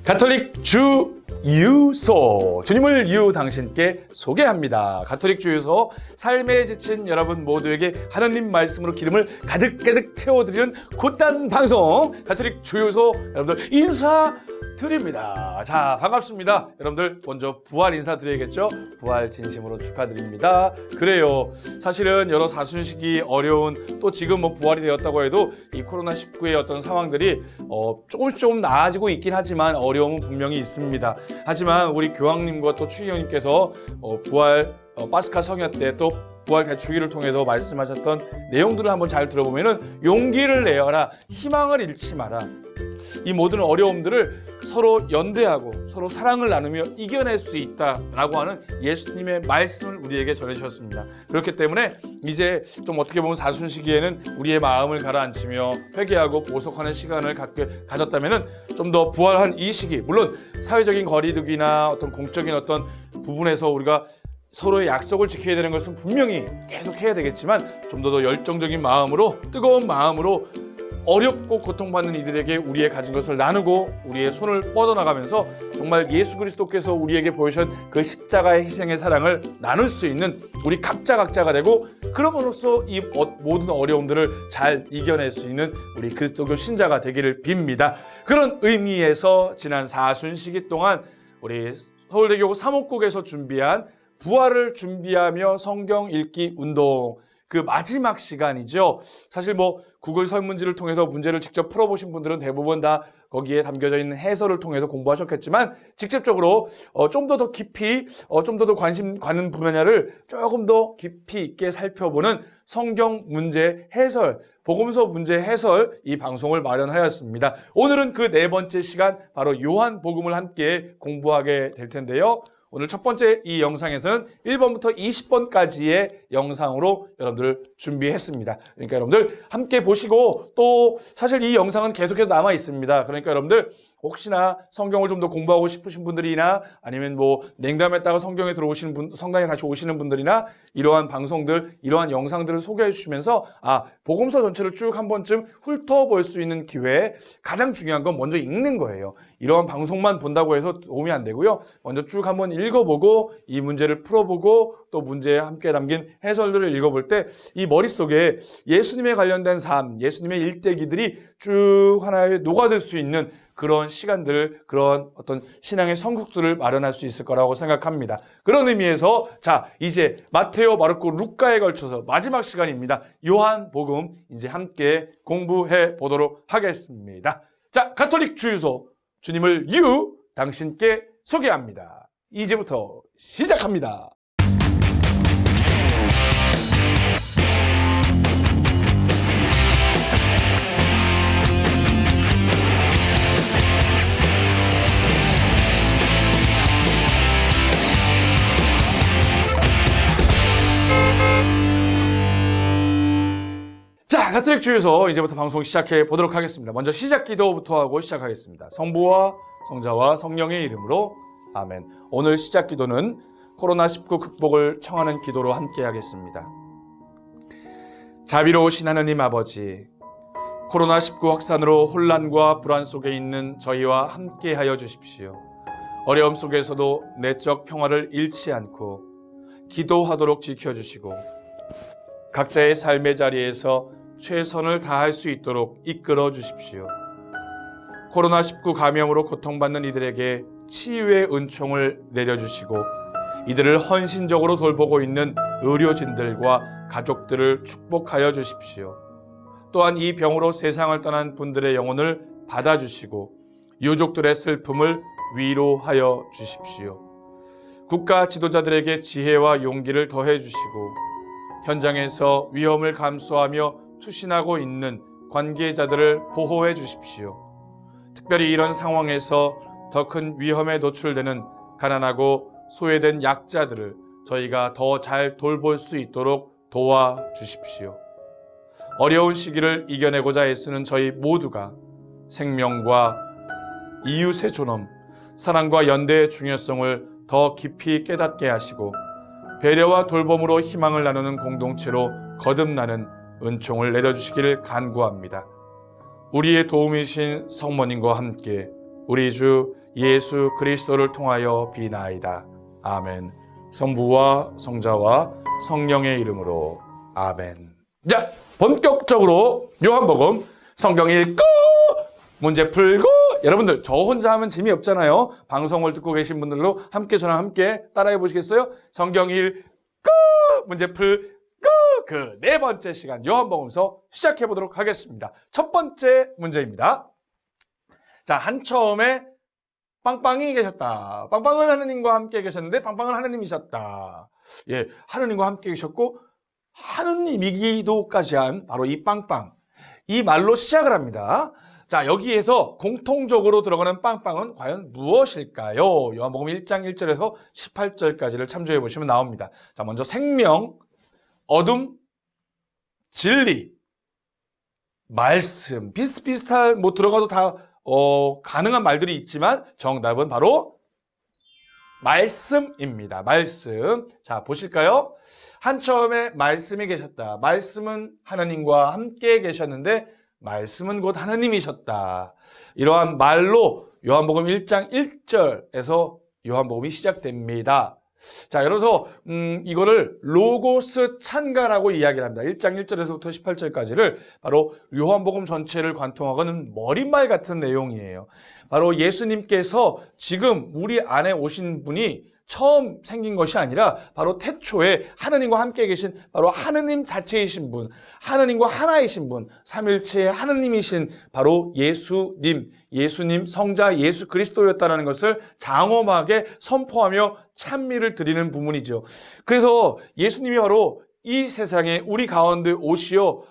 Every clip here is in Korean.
가톨릭 주유소, 주님을 당신께 소개합니다. 가톨릭 주유소, 삶에 지친 여러분 모두에게 하나님 말씀으로 기름을 가득가득 채워드리는 곧단 방송 가톨릭 주유소, 여러분들 인사드립니다. 자, 반갑습니다. 여러분들 먼저 부활 인사드려야겠죠? 부활 진심으로 축하드립니다. 그래요, 사실은 여러 사순식이 어려운, 또 지금 부활이 되었다고 해도 이 코로나19의 어떤 상황들이 조금씩 좀 나아지고 있긴 하지만 어려움은 분명히 있습니다. 하지만 우리 교황님과 또 추기경님께서 부활 파스카 성야 때 또 부활 대축일을 통해서 말씀하셨던 내용들을 한번 잘 들어보면은 용기를 내어라, 희망을 잃지 마라, 이 모든 어려움들을 서로 연대하고 서로 사랑을 나누며 이겨낼 수 있다라고 하는 예수님의 말씀을 우리에게 전해주셨습니다. 그렇기 때문에 이제 좀 어떻게 보면 사순시기에는 우리의 마음을 가라앉히며 회개하고 보석하는 시간을 가졌다면은 좀 더 부활한 이 시기, 물론 사회적인 거리두기나 어떤 공적인 어떤 부분에서 우리가 서로의 약속을 지켜야 되는 것은 분명히 계속 해야 되겠지만, 좀 더 열정적인 마음으로, 뜨거운 마음으로 어렵고 고통받는 이들에게 우리의 가진 것을 나누고 우리의 손을 뻗어나가면서 정말 예수 그리스도께서 우리에게 보여주신 그 십자가의 희생의 사랑을 나눌 수 있는 우리 각자가 되고, 그럼으로써 이 모든 어려움들을 잘 이겨낼 수 있는 우리 그리스도교 신자가 되기를 빕니다. 그런 의미에서 지난 사순시기 동안 우리 서울대교구 사목국에서 준비한 부활을 준비하며 성경 읽기 운동, 그 마지막 시간이죠. 사실 구글 설문지를 통해서 문제를 직접 풀어보신 분들은 대부분 다 거기에 담겨져 있는 해설을 통해서 공부하셨겠지만, 직접적으로 좀 더 깊이, 좀 더 관심 가는 분야를 조금 더 깊이 있게 살펴보는 성경 문제 해설, 복음서 문제 해설, 이 방송을 마련하였습니다. 오늘은 그 네 번째 시간, 바로 요한 복음을 함께 공부하게 될 텐데요. 오늘 첫 번째 이 영상에서는 1번부터 20번까지의 영상으로 여러분들 준비했습니다. 그러니까 여러분들 함께 보시고, 또 사실 이 영상은 계속해서 남아 있습니다. 그러니까 여러분들 혹시나 성경을 좀 더 공부하고 싶으신 분들이나, 아니면 냉담했다가 성경에 들어오시는 분, 성당에 다시 오시는 분들이나, 이러한 방송들, 이러한 영상들을 소개해 주시면서 복음서 전체를 쭉 한 번쯤 훑어볼 수 있는 기회에 가장 중요한 건 먼저 읽는 거예요. 이러한 방송만 본다고 해서 도움이 안 되고요. 먼저 쭉 한번 읽어보고 이 문제를 풀어보고 또 문제에 함께 담긴 해설들을 읽어볼 때 이 머릿속에 예수님에 관련된 삶, 예수님의 일대기들이 쭉 하나에 녹아들 수 있는 그런 시간들, 그런 어떤 신앙의 성국들을 마련할 수 있을 거라고 생각합니다. 그런 의미에서 이제 마테오, 마르코, 루카에 걸쳐서 마지막 시간입니다. 요한복음 이제 함께 공부해 보도록 하겠습니다. 자, 가톨릭 주유소, 주님을 당신께 소개합니다. 이제부터 시작합니다. 자, 가톨릭 주유소 이제부터 방송 시작해 보도록 하겠습니다. 먼저 시작 기도부터 하고 시작하겠습니다. 성부와 성자와 성령의 이름으로 아멘. 오늘 시작 기도는 코로나19 극복을 청하는 기도로 함께 하겠습니다. 자비로우신 하느님 아버지, 코로나19 확산으로 혼란과 불안 속에 있는 저희와 함께 하여 주십시오. 어려움 속에서도 내적 평화를 잃지 않고 기도하도록 지켜주시고, 각자의 삶의 자리에서 최선을 다할 수 있도록 이끌어 주십시오. 코로나19 감염으로 고통받는 이들에게 치유의 은총을 내려주시고, 이들을 헌신적으로 돌보고 있는 의료진들과 가족들을 축복하여 주십시오. 또한 이 병으로 세상을 떠난 분들의 영혼을 받아주시고 유족들의 슬픔을 위로하여 주십시오. 국가 지도자들에게 지혜와 용기를 더해 주시고, 현장에서 위험을 감수하며 투신하고 있는 관계자들을 보호해 주십시오. 특별히 이런 상황에서 더 큰 위험에 노출되는 가난하고 소외된 약자들을 저희가 더 잘 돌볼 수 있도록 도와주십시오. 어려운 시기를 이겨내고자 애쓰는 저희 모두가 생명과 이웃의 존엄, 사랑과 연대의 중요성을 더 깊이 깨닫게 하시고, 배려와 돌봄으로 희망을 나누는 공동체로 거듭나는 은총을 내려주시기를 간구합니다. 우리의 도움이신 성모님과 함께 우리 주 예수 그리스도를 통하여 비나이다. 아멘. 성부와 성자와 성령의 이름으로 아멘. 자, 본격적으로 요한복음 성경 읽고 문제 풀고. 여러분들 저 혼자 하면 재미없잖아요. 방송을 듣고 계신 분들도 함께 저랑 함께 따라해 보시겠어요? 성경 읽고 문제 풀고 그 네 번째 시간 요한복음서 시작해 보도록 하겠습니다. 첫 번째 문제입니다. 자, 한처음에 빵빵이 계셨다. 빵빵은 하느님과 함께 계셨는데 빵빵은 하느님이셨다. 예, 하느님과 함께 계셨고 하느님이기도까지 한 바로 이 빵빵. 이 말로 시작을 합니다. 자, 여기에서 공통적으로 들어가는 빵빵은 과연 무엇일까요? 요한복음 1장 1절에서 18절까지를 참조해 보시면 나옵니다. 자, 먼저 생명, 어둠, 진리, 말씀. 비슷비슷한 들어가도 다 가능한 말들이 있지만 정답은 바로 말씀입니다. 말씀. 자, 보실까요? 한처음에 말씀이 계셨다. 말씀은 하나님과 함께 계셨는데 말씀은 곧 하나님이셨다. 이러한 말로 요한복음 1장 1절에서 요한복음이 시작됩니다. 자, 그래서 이거를 로고스 찬가라고 이야기를 합니다. 1장 1절에서부터 18절까지를 바로 요한복음 전체를 관통하고는 머릿말 같은 내용이에요. 바로 예수님께서 지금 우리 안에 오신 분이 처음 생긴 것이 아니라 바로 태초에 하느님과 함께 계신 바로 하느님 자체이신 분, 하느님과 하나이신 분, 삼일체의 하느님이신 바로 예수님 성자 예수 그리스도였다는 것을 장엄하게 선포하며 찬미를 드리는 부분이죠. 그래서 예수님이 바로 이 세상에 우리 가운데 오시어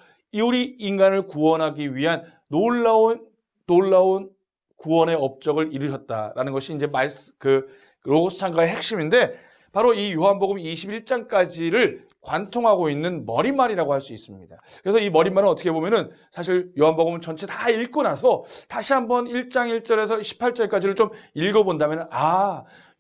우리 인간을 구원하기 위한 놀라운 구원의 업적을 이루셨다라는 것이 이제 로고스 찬가의 핵심인데 바로 이 요한복음 21장까지를 관통하고 있는 머릿말이라고 할 수 있습니다. 그래서 이 머릿말은 어떻게 보면은 사실 요한복음 전체 다 읽고 나서 다시 한번 1장 1절에서 18절까지를 좀 읽어본다면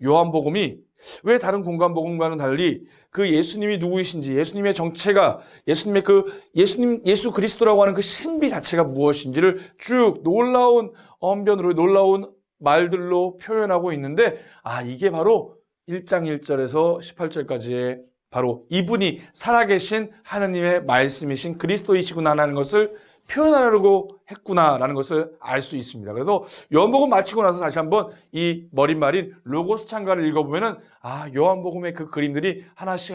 요한복음이 왜 다른 공간복음과는 달리 그 예수님이 누구이신지, 예수님의 정체가, 예수 그리스도라고 하는 그 신비 자체가 무엇인지를 쭉 놀라운 언변으로 놀라운 말들로 표현하고 있는데 이게 바로 1장 1절에서 18절까지의 바로 이분이 살아계신 하느님의 말씀이신 그리스도이시구나라는 것을 표현하려고 했구나라는 것을 알 수 있습니다. 그래서 요한복음 마치고 나서 다시 한번 이 머릿말인 로고스 찬가를 읽어보면은 요한복음의 그 그림들이 하나씩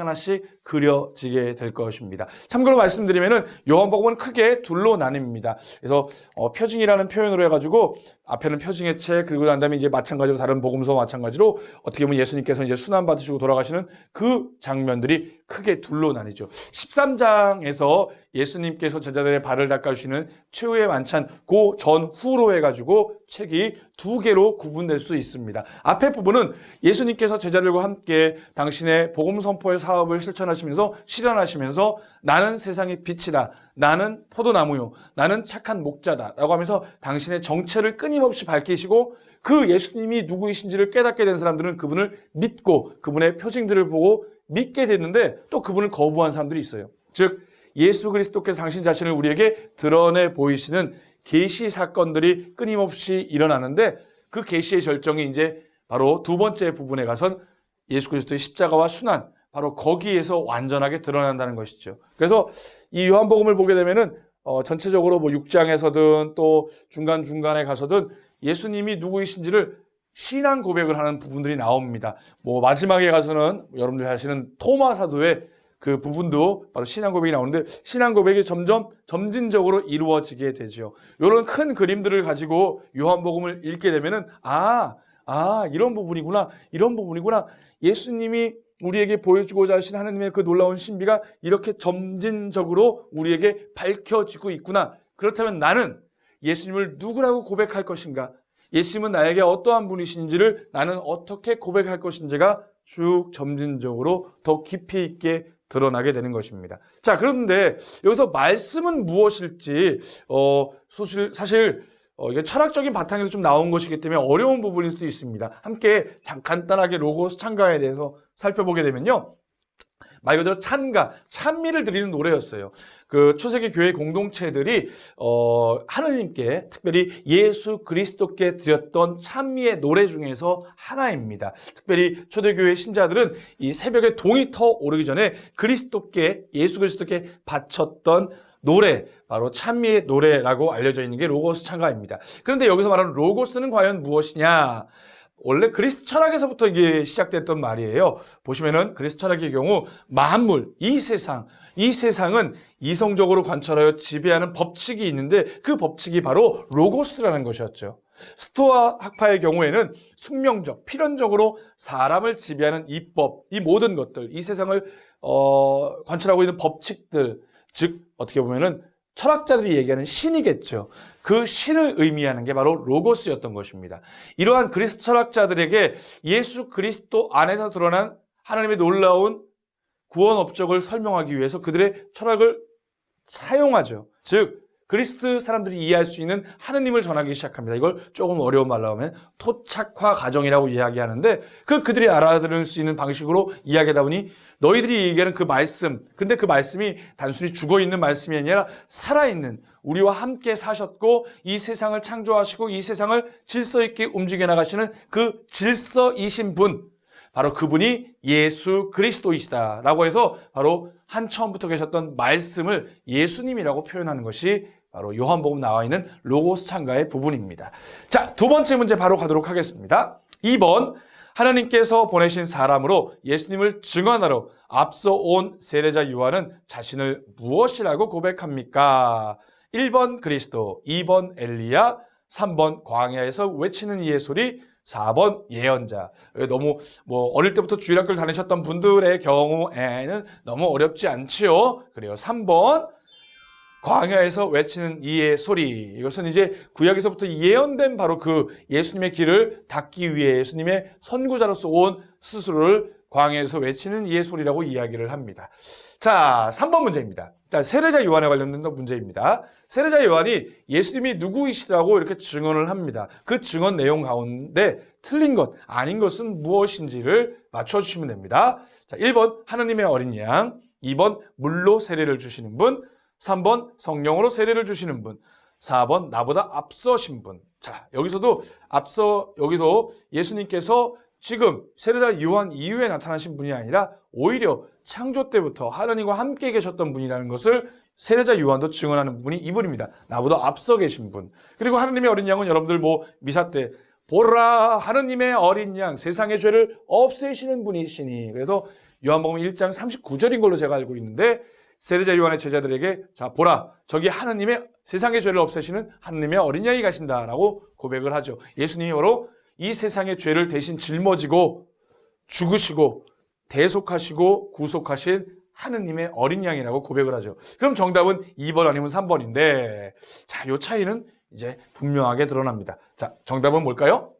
그려지게 될 것입니다. 참고로 말씀드리면은 요한복음은 크게 둘로 나뉩니다. 그래서 표징이라는 표현으로 해가지고 앞에는 표징의 책, 그리고 난 다음에 이제 마찬가지로 다른 복음서와 마찬가지로 어떻게 보면 예수님께서 이제 순환 받으시고 돌아가시는 그 장면들이 크게 둘로 나뉘죠. 13장에서 예수님께서 제자들의 발을 닦아주시는 최후의 만찬 그 전후로 해가지고 책이 두 개로 구분될 수 있습니다. 앞에 부분은 예수님께서 제자들과 함께 당신의 복음 선포의 사업을 실천하시면서 실현하시면서 나는 세상의 빛이다, 나는 포도나무요, 나는 착한 목자다 라고 하면서 당신의 정체를 끊임없이 밝히시고 그 예수님이 누구이신지를 깨닫게 된 사람들은 그분을 믿고 그분의 표징들을 보고 믿게 됐는데 또 그분을 거부한 사람들이 있어요. 즉 예수 그리스도께서 당신 자신을 우리에게 드러내 보이시는 계시 사건들이 끊임없이 일어나는데 그 계시의 절정이 이제 바로 두 번째 부분에 가선 예수 그리스도의 십자가와 순환, 바로 거기에서 완전하게 드러난다는 것이죠. 그래서 이 요한복음을 보게 되면은 전체적으로 6장에서든 또 중간중간에 가서든 예수님이 누구이신지를 신앙 고백을 하는 부분들이 나옵니다. 마지막에 가서는 여러분들 아시는 토마 사도의 그 부분도 바로 신앙 고백이 나오는데 신앙 고백이 점진적으로 이루어지게 되죠. 이런 큰 그림들을 가지고 요한복음을 읽게 되면은 이런 부분이구나. 예수님이 우리에게 보여주고자 하신 하나님의 그 놀라운 신비가 이렇게 점진적으로 우리에게 밝혀지고 있구나. 그렇다면 나는 예수님을 누구라고 고백할 것인가? 예수님은 나에게 어떠한 분이신지를 나는 어떻게 고백할 것인지가 쭉 점진적으로 더 깊이 있게 드러나게 되는 것입니다. 자, 그런데 여기서 말씀은 무엇일지 사실 이게 철학적인 바탕에서 좀 나온 것이기 때문에 어려운 부분일 수도 있습니다. 함께 간단하게 로고스 찬가에 대해서 살펴보게 되면요. 말 그대로 찬가, 찬미를 드리는 노래였어요. 그 초세기 교회 공동체들이 하느님께 특별히 예수 그리스도께 드렸던 찬미의 노래 중에서 하나입니다. 특별히 초대교회 신자들은 이 새벽에 동이 터 오르기 전에 예수 그리스도께 바쳤던 노래, 바로 찬미의 노래라고 알려져 있는 게 로고스 찬가입니다. 그런데 여기서 말하는 로고스는 과연 무엇이냐? 원래 그리스 철학에서부터 이게 시작됐던 말이에요. 보시면은 그리스 철학의 경우 만물, 이 세상은 이성적으로 관찰하여 지배하는 법칙이 있는데 그 법칙이 바로 로고스라는 것이었죠. 스토아 학파의 경우에는 숙명적, 필연적으로 사람을 지배하는 이법, 이 모든 것들, 이 세상을 관찰하고 있는 법칙들, 즉 어떻게 보면은 철학자들이 얘기하는 신이겠죠. 그 신을 의미하는 게 바로 로고스였던 것입니다. 이러한 그리스 철학자들에게 예수 그리스도 안에서 드러난 하나님의 놀라운 구원 업적을 설명하기 위해서 그들의 철학을 사용하죠. 즉 그리스 사람들이 이해할 수 있는 하느님을 전하기 시작합니다. 이걸 조금 어려운 말로 하면 토착화 과정이라고 이야기하는데 그들이 알아들을 수 있는 방식으로 이야기하다 보니 너희들이 얘기하는 그 말씀, 근데 그 말씀이 단순히 죽어있는 말씀이 아니라 살아있는, 우리와 함께 사셨고 이 세상을 창조하시고 이 세상을 질서 있게 움직여 나가시는 그 질서이신 분, 바로 그분이 예수 그리스도이시다라고 해서 바로 한 처음부터 계셨던 말씀을 예수님이라고 표현하는 것이 바로 요한복음 나와 있는 로고스 찬가의 부분입니다. 자, 두 번째 문제 바로 가도록 하겠습니다. 2번, 하나님께서 보내신 사람으로 예수님을 증언하러 앞서 온 세례자 요한은 자신을 무엇이라고 고백합니까? 1번 그리스도, 2번 엘리야, 3번 광야에서 외치는 이의 소리, 4번 예언자. 너무 어릴 때부터 주일학교를 다니셨던 분들의 경우에는 너무 어렵지 않지요. 그래요. 3번 광야에서 외치는 이의 소리. 이것은 이제 구약에서부터 예언된 바로 그 예수님의 길을 닦기 위해 예수님의 선구자로서 온 스스로를 광야에서 외치는 이의 소리라고 이야기를 합니다. 자, 3번 문제입니다. 자, 세례자 요한에 관련된 문제입니다. 세례자 요한이 예수님이 누구이시라고 이렇게 증언을 합니다. 그 증언 내용 가운데 틀린 것, 아닌 것은 무엇인지를 맞춰주시면 됩니다. 자, 1번 하느님의 어린 양, 2번 물로 세례를 주시는 분, 3번 성령으로 세례를 주시는 분, 4번 나보다 앞서신 분. 자, 여기서 예수님께서 지금 세례자 요한 이후에 나타나신 분이 아니라 오히려 창조 때부터 하나님과 함께 계셨던 분이라는 것을 세례자 요한도 증언하는 분이 이분입니다. 나보다 앞서 계신 분. 그리고 하나님의 어린 양은 여러분들 미사 때 보라 하나님의 어린 양 세상의 죄를 없애시는 분이시니, 그래서 요한복음 1장 39절인 걸로 제가 알고 있는데 세례자 요한의 제자들에게 자 보라 저기 세상의 죄를 없애시는 하나님의 어린 양이 가신다라고 고백을 하죠. 예수님이 바로 이 세상의 죄를 대신 жил머지고 죽으시고 대속하시고 구속하신 하느님의 어린 양이라고 고백을 하죠. 그럼 정답은 2번 아니면 3번인데 자, 요 차이는 이제 분명하게 드러납니다. 자, 정답은 뭘까요?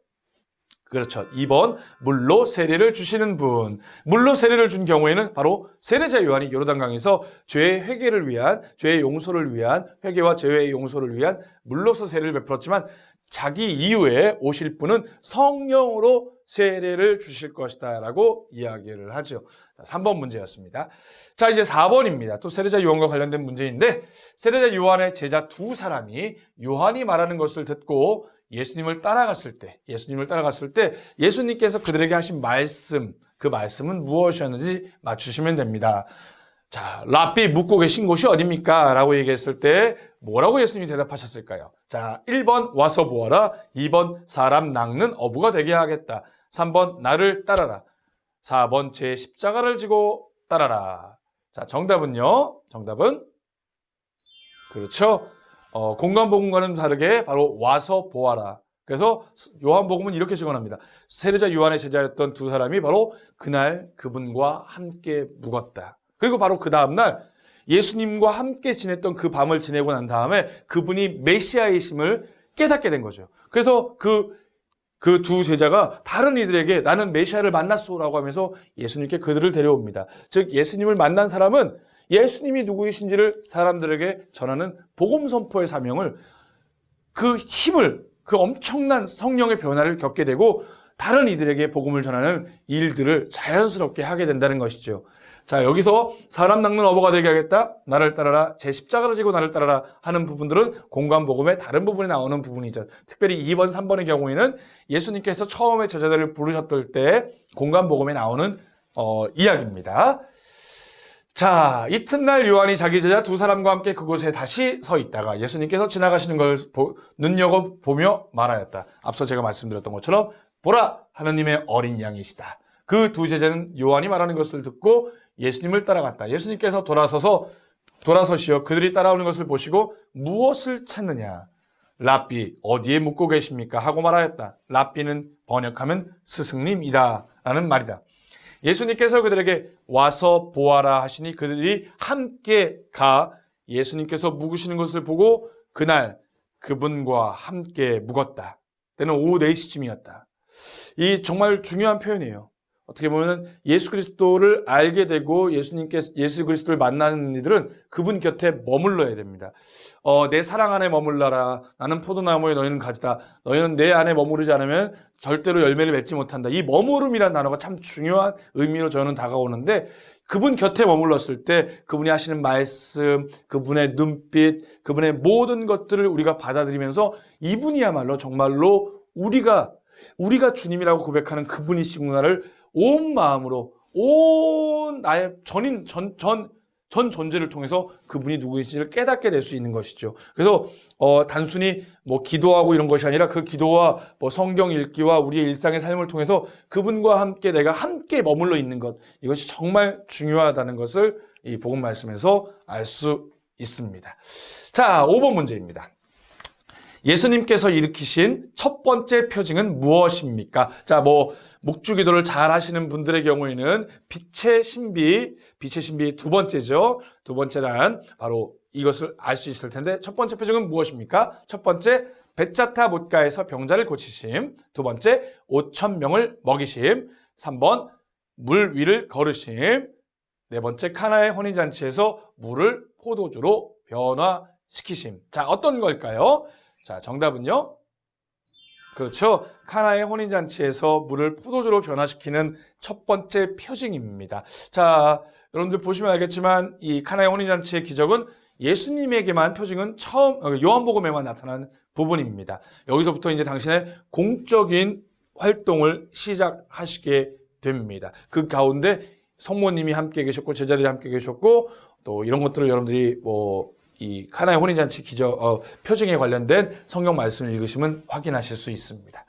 그렇죠. 2번 물로 세례를 주시는 분. 물로 세례를 준 경우에는 바로 세례자 요한이 요르단강에서 죄의 회개를 위한, 죄의 용서를 위한, 회개와 죄의 용서를 위한 물로서 세례를 베풀었지만 자기 이후에 오실 분은 성령으로 세례를 주실 것이다 라고 이야기를 하죠. 3번 문제였습니다. 자, 이제 4번입니다. 또 세례자 요한과 관련된 문제인데 세례자 요한의 제자 두 사람이 요한이 말하는 것을 듣고 예수님을 따라갔을 때 예수님께서 그들에게 하신 말씀, 그 말씀은 무엇이었는지 맞추시면 됩니다. 자, 랍비 묵고 계신 곳이 어디입니까? 라고 얘기했을 때 뭐라고 예수님이 대답하셨을까요? 자, 1번 와서 보아라, 2번 사람 낚는 어부가 되게 하겠다, 3번 나를 따라라, 4번 제 십자가를 지고 따라라. 자, 정답은 그렇죠. 공간복음과는 다르게 바로 와서 보아라. 그래서 요한복음은 이렇게 증언합니다. 세례자 요한의 제자였던 두 사람이 바로 그날 그분과 함께 묵었다. 그리고 바로 그 다음날 예수님과 함께 지냈던 그 밤을 지내고 난 다음에 그분이 메시아이심을 깨닫게 된 거죠. 그래서 그 두 제자가 다른 이들에게 나는 메시아를 만났소라고 하면서 예수님께 그들을 데려옵니다. 즉 예수님을 만난 사람은 예수님이 누구이신지를 사람들에게 전하는 복음 선포의 사명을, 그 힘을, 그 엄청난 성령의 변화를 겪게 되고 다른 이들에게 복음을 전하는 일들을 자연스럽게 하게 된다는 것이죠. 자, 여기서 사람 낚는 어부가 되게 하겠다. 나를 따라라. 제 십자가를 지고 나를 따라라 하는 부분들은 공관복음의 다른 부분에 나오는 부분이죠. 특별히 2번, 3번의 경우에는 예수님께서 처음에 제자들을 부르셨을 때 공관복음에 나오는 이야기입니다. 자, 이튿날 요한이 자기 제자 두 사람과 함께 그곳에 다시 서 있다가 예수님께서 지나가시는 걸 눈여겨보며 말하였다. 앞서 제가 말씀드렸던 것처럼 보라, 하느님의 어린 양이시다. 그 두 제자는 요한이 말하는 것을 듣고 예수님을 따라갔다. 예수님께서 돌아서시어 그들이 따라오는 것을 보시고 무엇을 찾느냐? 랍비, 어디에 묵고 계십니까? 하고 말하였다. 랍비는 번역하면 스승님이다 라는 말이다. 예수님께서 그들에게 와서 보아라 하시니 그들이 함께 가 예수님께서 묵으시는 것을 보고 그날 그분과 함께 묵었다. 때는 오후 4시쯤이었다. 이 정말 중요한 표현이에요. 어떻게 보면 예수 그리스도를 알게 되고 예수 그리스도를 만나는 이들은 그분 곁에 머물러야 됩니다. 내 사랑 안에 머물러라. 나는 포도나무에 너희는 가지다. 너희는 내 안에 머무르지 않으면 절대로 열매를 맺지 못한다. 이 머무름이라는 단어가 참 중요한 의미로 저는 다가오는데 그분 곁에 머물렀을 때 그분이 하시는 말씀, 그분의 눈빛, 그분의 모든 것들을 우리가 받아들이면서 이분이야말로 정말로 우리가 주님이라고 고백하는 그분이시구나를 온 마음으로 온 나의 전 존재를 통해서 그분이 누구이신지를 깨닫게 될 수 있는 것이죠. 그래서 단순히 뭐 기도하고 이런 것이 아니라 그 기도와 뭐 성경 읽기와 우리의 일상의 삶을 통해서 그분과 함께 내가 함께 머물러 있는 것, 이것이 정말 중요하다는 것을 이 복음 말씀에서 알 수 있습니다. 자, 5번 문제입니다. 예수님께서 일으키신 첫 번째 표징은 무엇입니까? 자, 묵주 기도를 잘 하시는 분들의 경우에는 빛의 신비 두 번째죠. 두 번째란 바로 이것을 알 수 있을 텐데 첫 번째 표징은 무엇입니까? 첫 번째, 벳자타 못가에서 병자를 고치심. 두 번째, 5,000명을 먹이심. 3번, 물 위를 걸으심. 네 번째, 카나의 혼인잔치에서 물을 포도주로 변화시키심. 자, 어떤 걸까요? 자, 정답은요? 그렇죠. 카나의 혼인잔치에서 물을 포도주로 변화시키는 첫 번째 표징입니다. 자, 여러분들 보시면 알겠지만 이 카나의 혼인잔치의 기적은 예수님에게만 표징은 처음 요한복음에만 나타난 부분입니다. 여기서부터 이제 당신의 공적인 활동을 시작하시게 됩니다. 그 가운데 성모님이 함께 계셨고 제자들이 함께 계셨고 또 이런 것들을 여러분들이 이 카나의 혼인잔치 기적 표징에 관련된 성경 말씀을 읽으시면 확인하실 수 있습니다.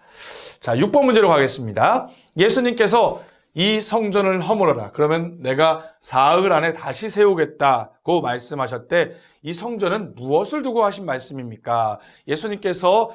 자, 6번 문제로 가겠습니다. 예수님께서 이 성전을 허물어라. 그러면 내가 사흘 안에 다시 세우겠다고 말씀하셨대. 이 성전은 무엇을 두고 하신 말씀입니까? 예수님께서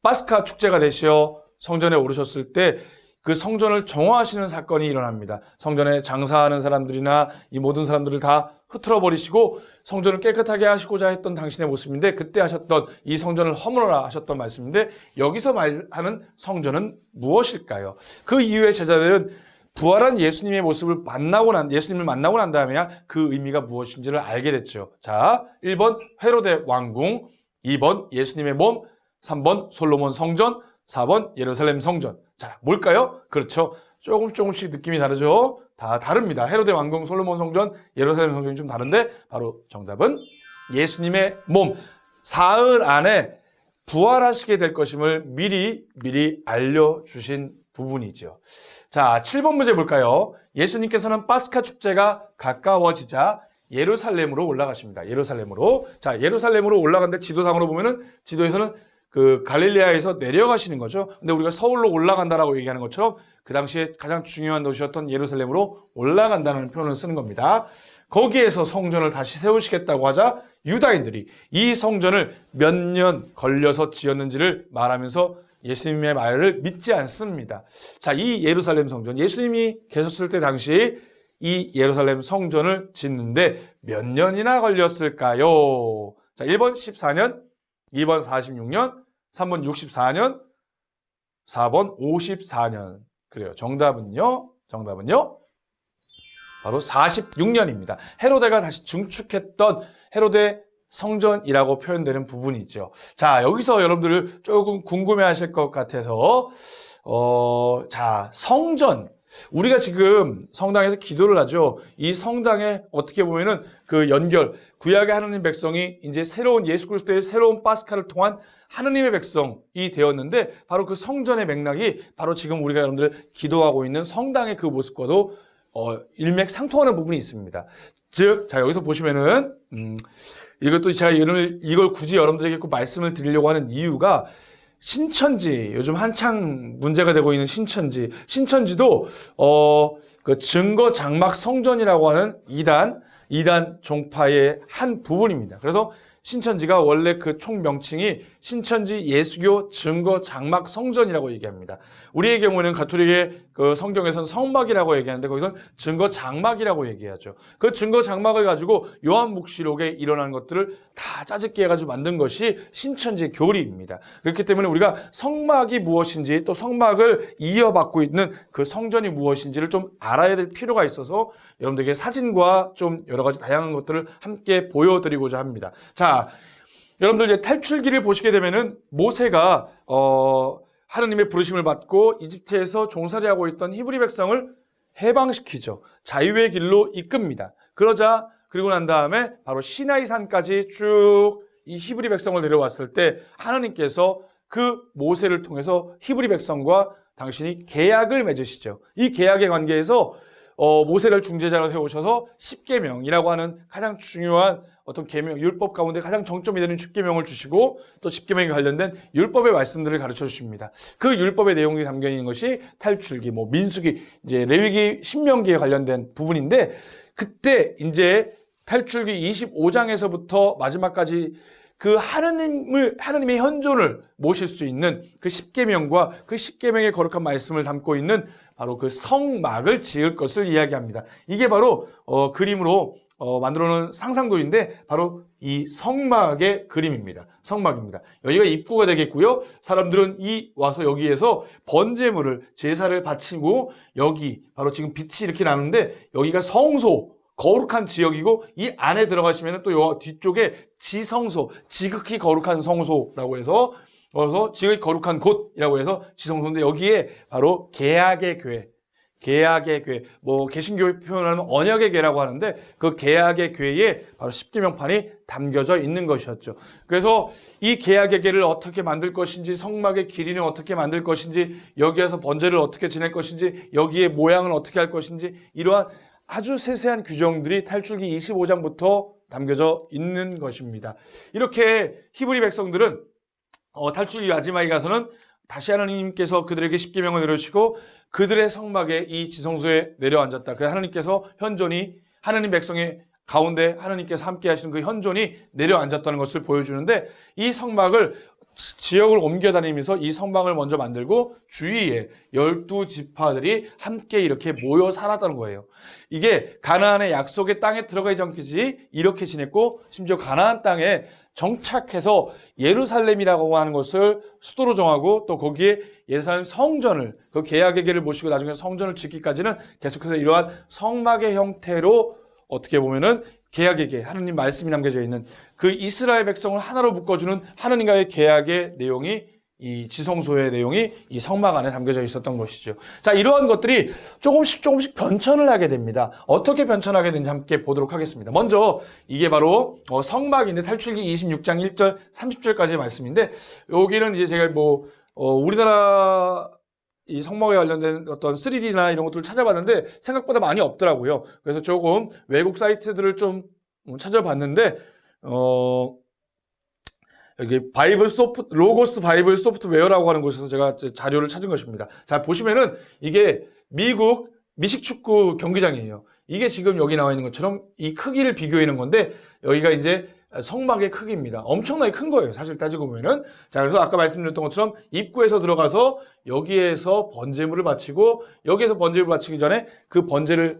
파스카 축제가 되시어 성전에 오르셨을 때 그 성전을 정화하시는 사건이 일어납니다. 성전에 장사하는 사람들이나 이 모든 사람들을 다 흐트러 버리시고 성전을 깨끗하게 하시고자 했던 당신의 모습인데 그때 하셨던 이 성전을 허물어라 하셨던 말씀인데 여기서 말하는 성전은 무엇일까요? 그 이후에 제자들은 부활한 예수님의 모습을 예수님을 만나고 난 다음에야 그 의미가 무엇인지를 알게 됐죠. 자, 1번 헤로데 왕궁, 2번 예수님의 몸, 3번 솔로몬 성전, 4번 예루살렘 성전. 자, 뭘까요? 그렇죠. 조금씩 느낌이 다르죠? 다 다릅니다. 헤로데 왕궁, 솔로몬 성전, 예루살렘 성전이 좀 다른데 바로 정답은 예수님의 몸. 사흘 안에 부활하시게 될 것임을 미리 알려주신 부분이죠. 자, 7번 문제 볼까요? 예수님께서는 파스카 축제가 가까워지자 예루살렘으로 올라가십니다. 예루살렘으로. 자, 예루살렘으로 올라갔는데 지도상으로 보면은 지도에서는 그 갈릴레아에서 내려가시는 거죠. 근데 우리가 서울로 올라간다라고 얘기하는 것처럼 그 당시에 가장 중요한 도시였던 예루살렘으로 올라간다는 표현을 쓰는 겁니다. 거기에서 성전을 다시 세우시겠다고 하자 유다인들이 이 성전을 몇 년 걸려서 지었는지를 말하면서 예수님의 말을 믿지 않습니다. 자, 이 예루살렘 성전, 예수님이 계셨을 때 당시 이 예루살렘 성전을 짓는데 몇 년이나 걸렸을까요? 자, 1번 14년, 2번 46년, 3번 64년, 4번 54년. 그래요. 정답은요? 바로 46년입니다. 헤로데가 다시 증축했던 헤로데 성전이라고 표현되는 부분이죠. 자, 여기서 여러분들 조금 궁금해 하실 것 같아서, 자, 성전. 우리가 지금 성당에서 기도를 하죠. 이 성당에 어떻게 보면은 그 연결, 구약의 하나님 백성이 이제 새로운 예수 그리스도의 새로운 파스카를 통한 하느님의 백성이 되었는데 바로 그 성전의 맥락이 바로 지금 우리가 여러분들 기도하고 있는 성당의 그 모습과도 일맥상통하는 부분이 있습니다. 즉, 자, 여기서 보시면은, 이것도 제가 이걸 굳이 여러분들에게 꼭 말씀을 드리려고 하는 이유가 신천지, 요즘 한창 문제가 되고 있는 신천지도, 그 증거 장막 성전이라고 하는 이단 종파의 한 부분입니다. 그래서 신천지가 원래 그 총 명칭이 신천지 예수교 증거 장막 성전이라고 얘기합니다. 우리의 경우는 가톨릭의 그 성경에서는 성막이라고 얘기하는데 거기서는 증거 장막이라고 얘기하죠. 그 증거 장막을 가지고 요한묵시록에 일어난 것들을 다 짜집기 해가지고 만든 것이 신천지 교리입니다. 그렇기 때문에 우리가 성막이 무엇인지 또 성막을 이어받고 있는 그 성전이 무엇인지를 좀 알아야 될 필요가 있어서 여러분들에게 사진과 좀 여러 가지 다양한 것들을 함께 보여드리고자 합니다. 자, 여러분들 이제 탈출기를 보시게 되면은 모세가 하느님의 부르심을 받고 이집트에서 종살이 하고 있던 히브리 백성을 해방시키죠. 자유의 길로 이끕니다. 그리고 난 다음에 바로 시나이 산까지 쭉 이 히브리 백성을 데려왔을 때 하느님께서 그 모세를 통해서 히브리 백성과 당신이 계약을 맺으시죠. 이 계약의 관계에서 모세를 중재자로 세우셔서 십계명이라고 하는 가장 중요한 어떤 계명, 율법 가운데 가장 정점이 되는 십계명을 주시고 또 십계명에 관련된 율법의 말씀들을 가르쳐 주십니다. 그 율법의 내용이 담겨 있는 것이 탈출기, 민수기, 이제 레위기, 신명기에 관련된 부분인데 그때 이제 탈출기 25장에서부터 마지막까지 그 하느님의 현존을 모실 수 있는 그 십계명과 그 십계명의 거룩한 말씀을 담고 있는 바로 그 성막을 지을 것을 이야기합니다. 이게 바로 그림으로 만들어 놓은 상상도인데 바로 이 성막의 그림입니다. 성막입니다. 여기가 입구가 되겠고요. 사람들은 와서 여기에서 번제물을 제사를 바치고 여기 바로 지금 빛이 이렇게 나는데 여기가 성소 거룩한 지역이고 이 안에 들어가시면 또 요 뒤쪽에 지성소, 지극히 거룩한 성소라고 해서 지극히 거룩한 곳이라고 해서 지성소인데 여기에 바로 계약의 교회, 개신교 표현하면 언약의 궤라고 하는데 그 계약의 궤에 바로 십계명판이 담겨져 있는 것이었죠. 그래서 이 계약의 궤를 어떻게 만들 것인지, 성막의 길이는 어떻게 만들 것인지, 여기에서 번제를 어떻게 지낼 것인지, 여기에 모양을 어떻게 할 것인지 이러한 아주 세세한 규정들이 탈출기 25장부터 담겨져 있는 것입니다. 이렇게 히브리 백성들은 탈출기 마지막에 가서는 다시 하나님께서 그들에게 십계명을 내려주시고 그들의 성막에 이 지성소에 내려앉았다. 그래서 하나님께서 하나님 백성의 가운데 하나님께서 함께 하시는 그 현존이 내려앉았다는 것을 보여주는데 이 성막을 지역을 옮겨 다니면서 이 성막을 먼저 만들고 주위에 12지파들이 함께 이렇게 모여 살았다는 거예요. 이게 가나안의 약속의 땅에 들어가기 전까지 이렇게 지냈고 심지어 가나안 땅에 정착해서 예루살렘이라고 하는 것을 수도로 정하고 또 거기에 예루살렘 성전을 그 계약의 궤를 모시고 나중에 성전을 짓기까지는 계속해서 이러한 성막의 형태로 어떻게 보면은 계약의 궤, 하느님 말씀이 남겨져 있는 그 이스라엘 백성을 하나로 묶어주는 하느님과의 계약의 내용이 이 지성소의 내용이 이 성막 안에 담겨져 있었던 것이죠. 자, 이러한 것들이 조금씩 변천을 하게 됩니다. 어떻게 변천하게 되는지 함께 보도록 하겠습니다. 먼저 이게 바로 성막인데 탈출기 26장 1절 30절까지의 말씀인데 여기는 이제 제가 우리나라 이 성막에 관련된 어떤 3D나 이런 것들을 찾아봤는데 생각보다 많이 없더라고요. 그래서 조금 외국 사이트들을 좀 찾아봤는데 여기 로고스 바이블 소프트웨어라고 하는 곳에서 제가 자료를 찾은 것입니다. 자, 보시면은 이게 미식 축구 경기장이에요. 이게 지금 여기 나와 있는 것처럼 이 크기를 비교해 있는 건데 여기가 이제 성막의 크기입니다. 엄청나게 큰 거예요. 사실 따지고 보면은. 자, 그래서 아까 말씀드렸던 것처럼 입구에서 들어가서 여기에서 번제물을 바치고 여기에서 번제물을 바치기 전에 그 번제를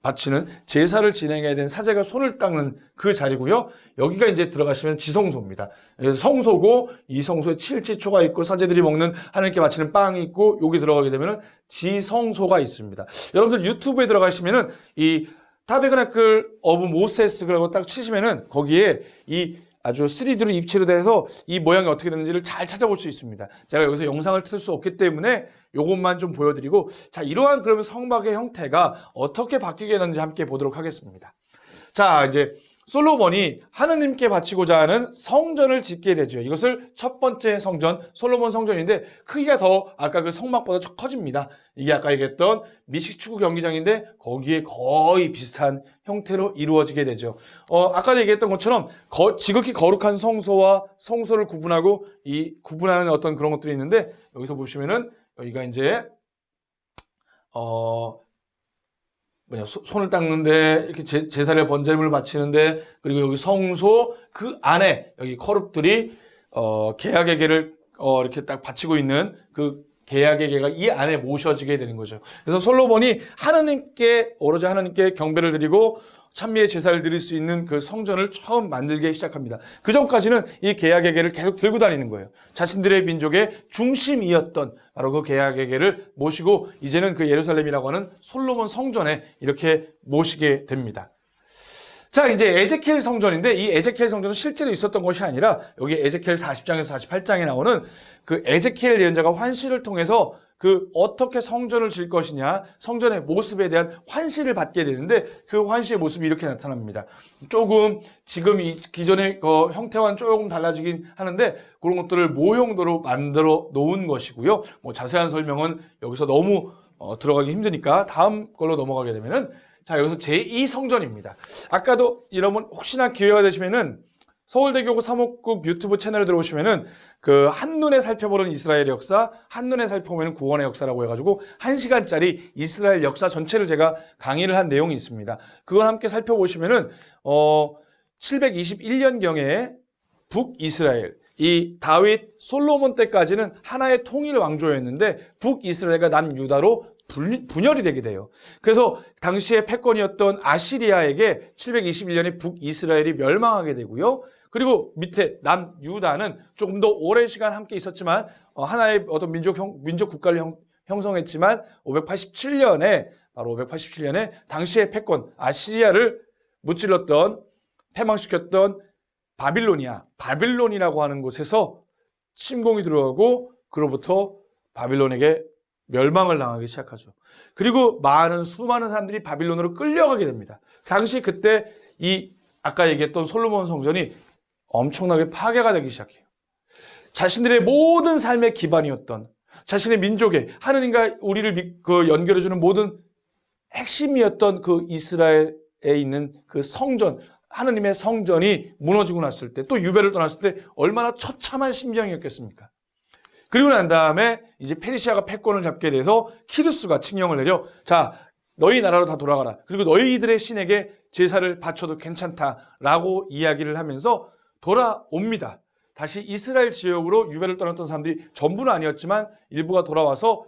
바치는 제사를 진행해야 되는 사제가 손을 닦는 그 자리고요. 여기가 이제 들어가시면 지성소입니다. 성소고 이 성소에 칠지초가 있고 사제들이 먹는 하나님께 바치는 빵이 있고 여기 들어가게 되면은 지성소가 있습니다. 여러분들 유튜브에 들어가시면은 이 타베르나클 오브 모세스 그러고 딱 치시면은 거기에 이 아주 3D로 입체로 돼서 이 모양이 어떻게 되는지를 잘 찾아볼 수 있습니다. 제가 여기서 영상을 틀 수 없기 때문에 요것만 좀 보여드리고, 자, 이러한 그러면 성막의 형태가 어떻게 바뀌게 되는지 함께 보도록 하겠습니다. 자, 이제 솔로몬이 하느님께 바치고자 하는 성전을 짓게 되죠. 이것을 첫 번째 성전, 솔로몬 성전인데 크기가 더 아까 그 성막보다 커집니다. 이게 아까 얘기했던 미식축구 경기장인데 거기에 거의 비슷한 형태로 이루어지게 되죠. 아까 얘기했던 것처럼 지극히 거룩한 성소와 성소를 구분하고 이 구분하는 어떤 그런 것들이 있는데, 여기서 보시면은 여기가 이제 손을 닦는데, 이렇게 제사를 번제물을 바치는데, 그리고 여기 성소 그 안에 여기 거룩들이 계약의 개를 이렇게 딱 바치고 있는 그 계약의 개가 이 안에 모셔지게 되는 거죠. 그래서 솔로몬이 오로지 하나님께 경배를 드리고 찬미의 제사를 드릴 수 있는 그 성전을 처음 만들기 시작합니다. 그 전까지는 이 계약의 개를 계속 들고 다니는 거예요. 자신들의 민족의 중심이었던 바로 그 계약의 개를 모시고 이제는 그 예루살렘이라고 하는 솔로몬 성전에 이렇게 모시게 됩니다. 자, 이제 에제키엘 성전인데, 이 에제키엘 성전은 실제로 있었던 것이 아니라 여기 에제키엘 40장에서 48장에 나오는 그 에제키엘 예언자가 환시를 통해서 그 어떻게 성전을 질 것이냐, 성전의 모습에 대한 환시를 받게 되는데, 그 환시의 모습이 이렇게 나타납니다. 조금 지금 이 기존의 형태와는 조금 달라지긴 하는데 그런 것들을 모형도로 만들어 놓은 것이고요. 뭐 자세한 설명은 여기서 너무 들어가기 힘드니까 다음 걸로 넘어가게 되면은, 자, 여기서 제2성전입니다. 아까도 여러분 혹시나 기회가 되시면은 서울대교구 사목국 유튜브 채널에 들어오시면은 그 한눈에 살펴보는 이스라엘의 역사, 한눈에 살펴보면 구원의 역사라고 해가지고 1시간짜리 이스라엘 역사 전체를 제가 강의를 한 내용이 있습니다. 그걸 함께 살펴보시면은 721년경에 북이스라엘, 이 다윗 솔로몬 때까지는 하나의 통일 왕조였는데 북이스라엘과 남유다로 분열이 되게 돼요. 그래서 당시의 패권이었던 아시리아에게 721년에 북이스라엘이 멸망하게 되고요. 그리고 밑에 남유다는 조금 더 오랜 시간 함께 있었지만 하나의 어떤 민족 국가를 형성했지만 587년에 바로 587년에 당시의 패권 아시리아를 무찔렀던 패망시켰던 바빌론이라고 하는 곳에서 침공이 들어가고 그로부터 바빌론에게 멸망을 당하기 시작하죠. 그리고 수많은 사람들이 바빌론으로 끌려가게 됩니다. 당시 그때 이 아까 얘기했던 솔로몬 성전이 엄청나게 파괴가 되기 시작해요. 자신들의 모든 삶의 기반이었던 자신의 민족의 하느님과 우리를 연결해주는 모든 핵심이었던 그 이스라엘에 있는 그 성전, 하느님의 성전이 무너지고 났을 때, 또 유배를 떠났을 때 얼마나 처참한 심정이었겠습니까? 그리고 난 다음에 이제 페르시아가 패권을 잡게 돼서 키루스가 칙령을 내려, 자, 너희 나라로 다 돌아가라. 그리고 너희들의 신에게 제사를 바쳐도 괜찮다라고 이야기를 하면서 돌아옵니다. 다시 이스라엘 지역으로 유배를 떠났던 사람들이 전부는 아니었지만 일부가 돌아와서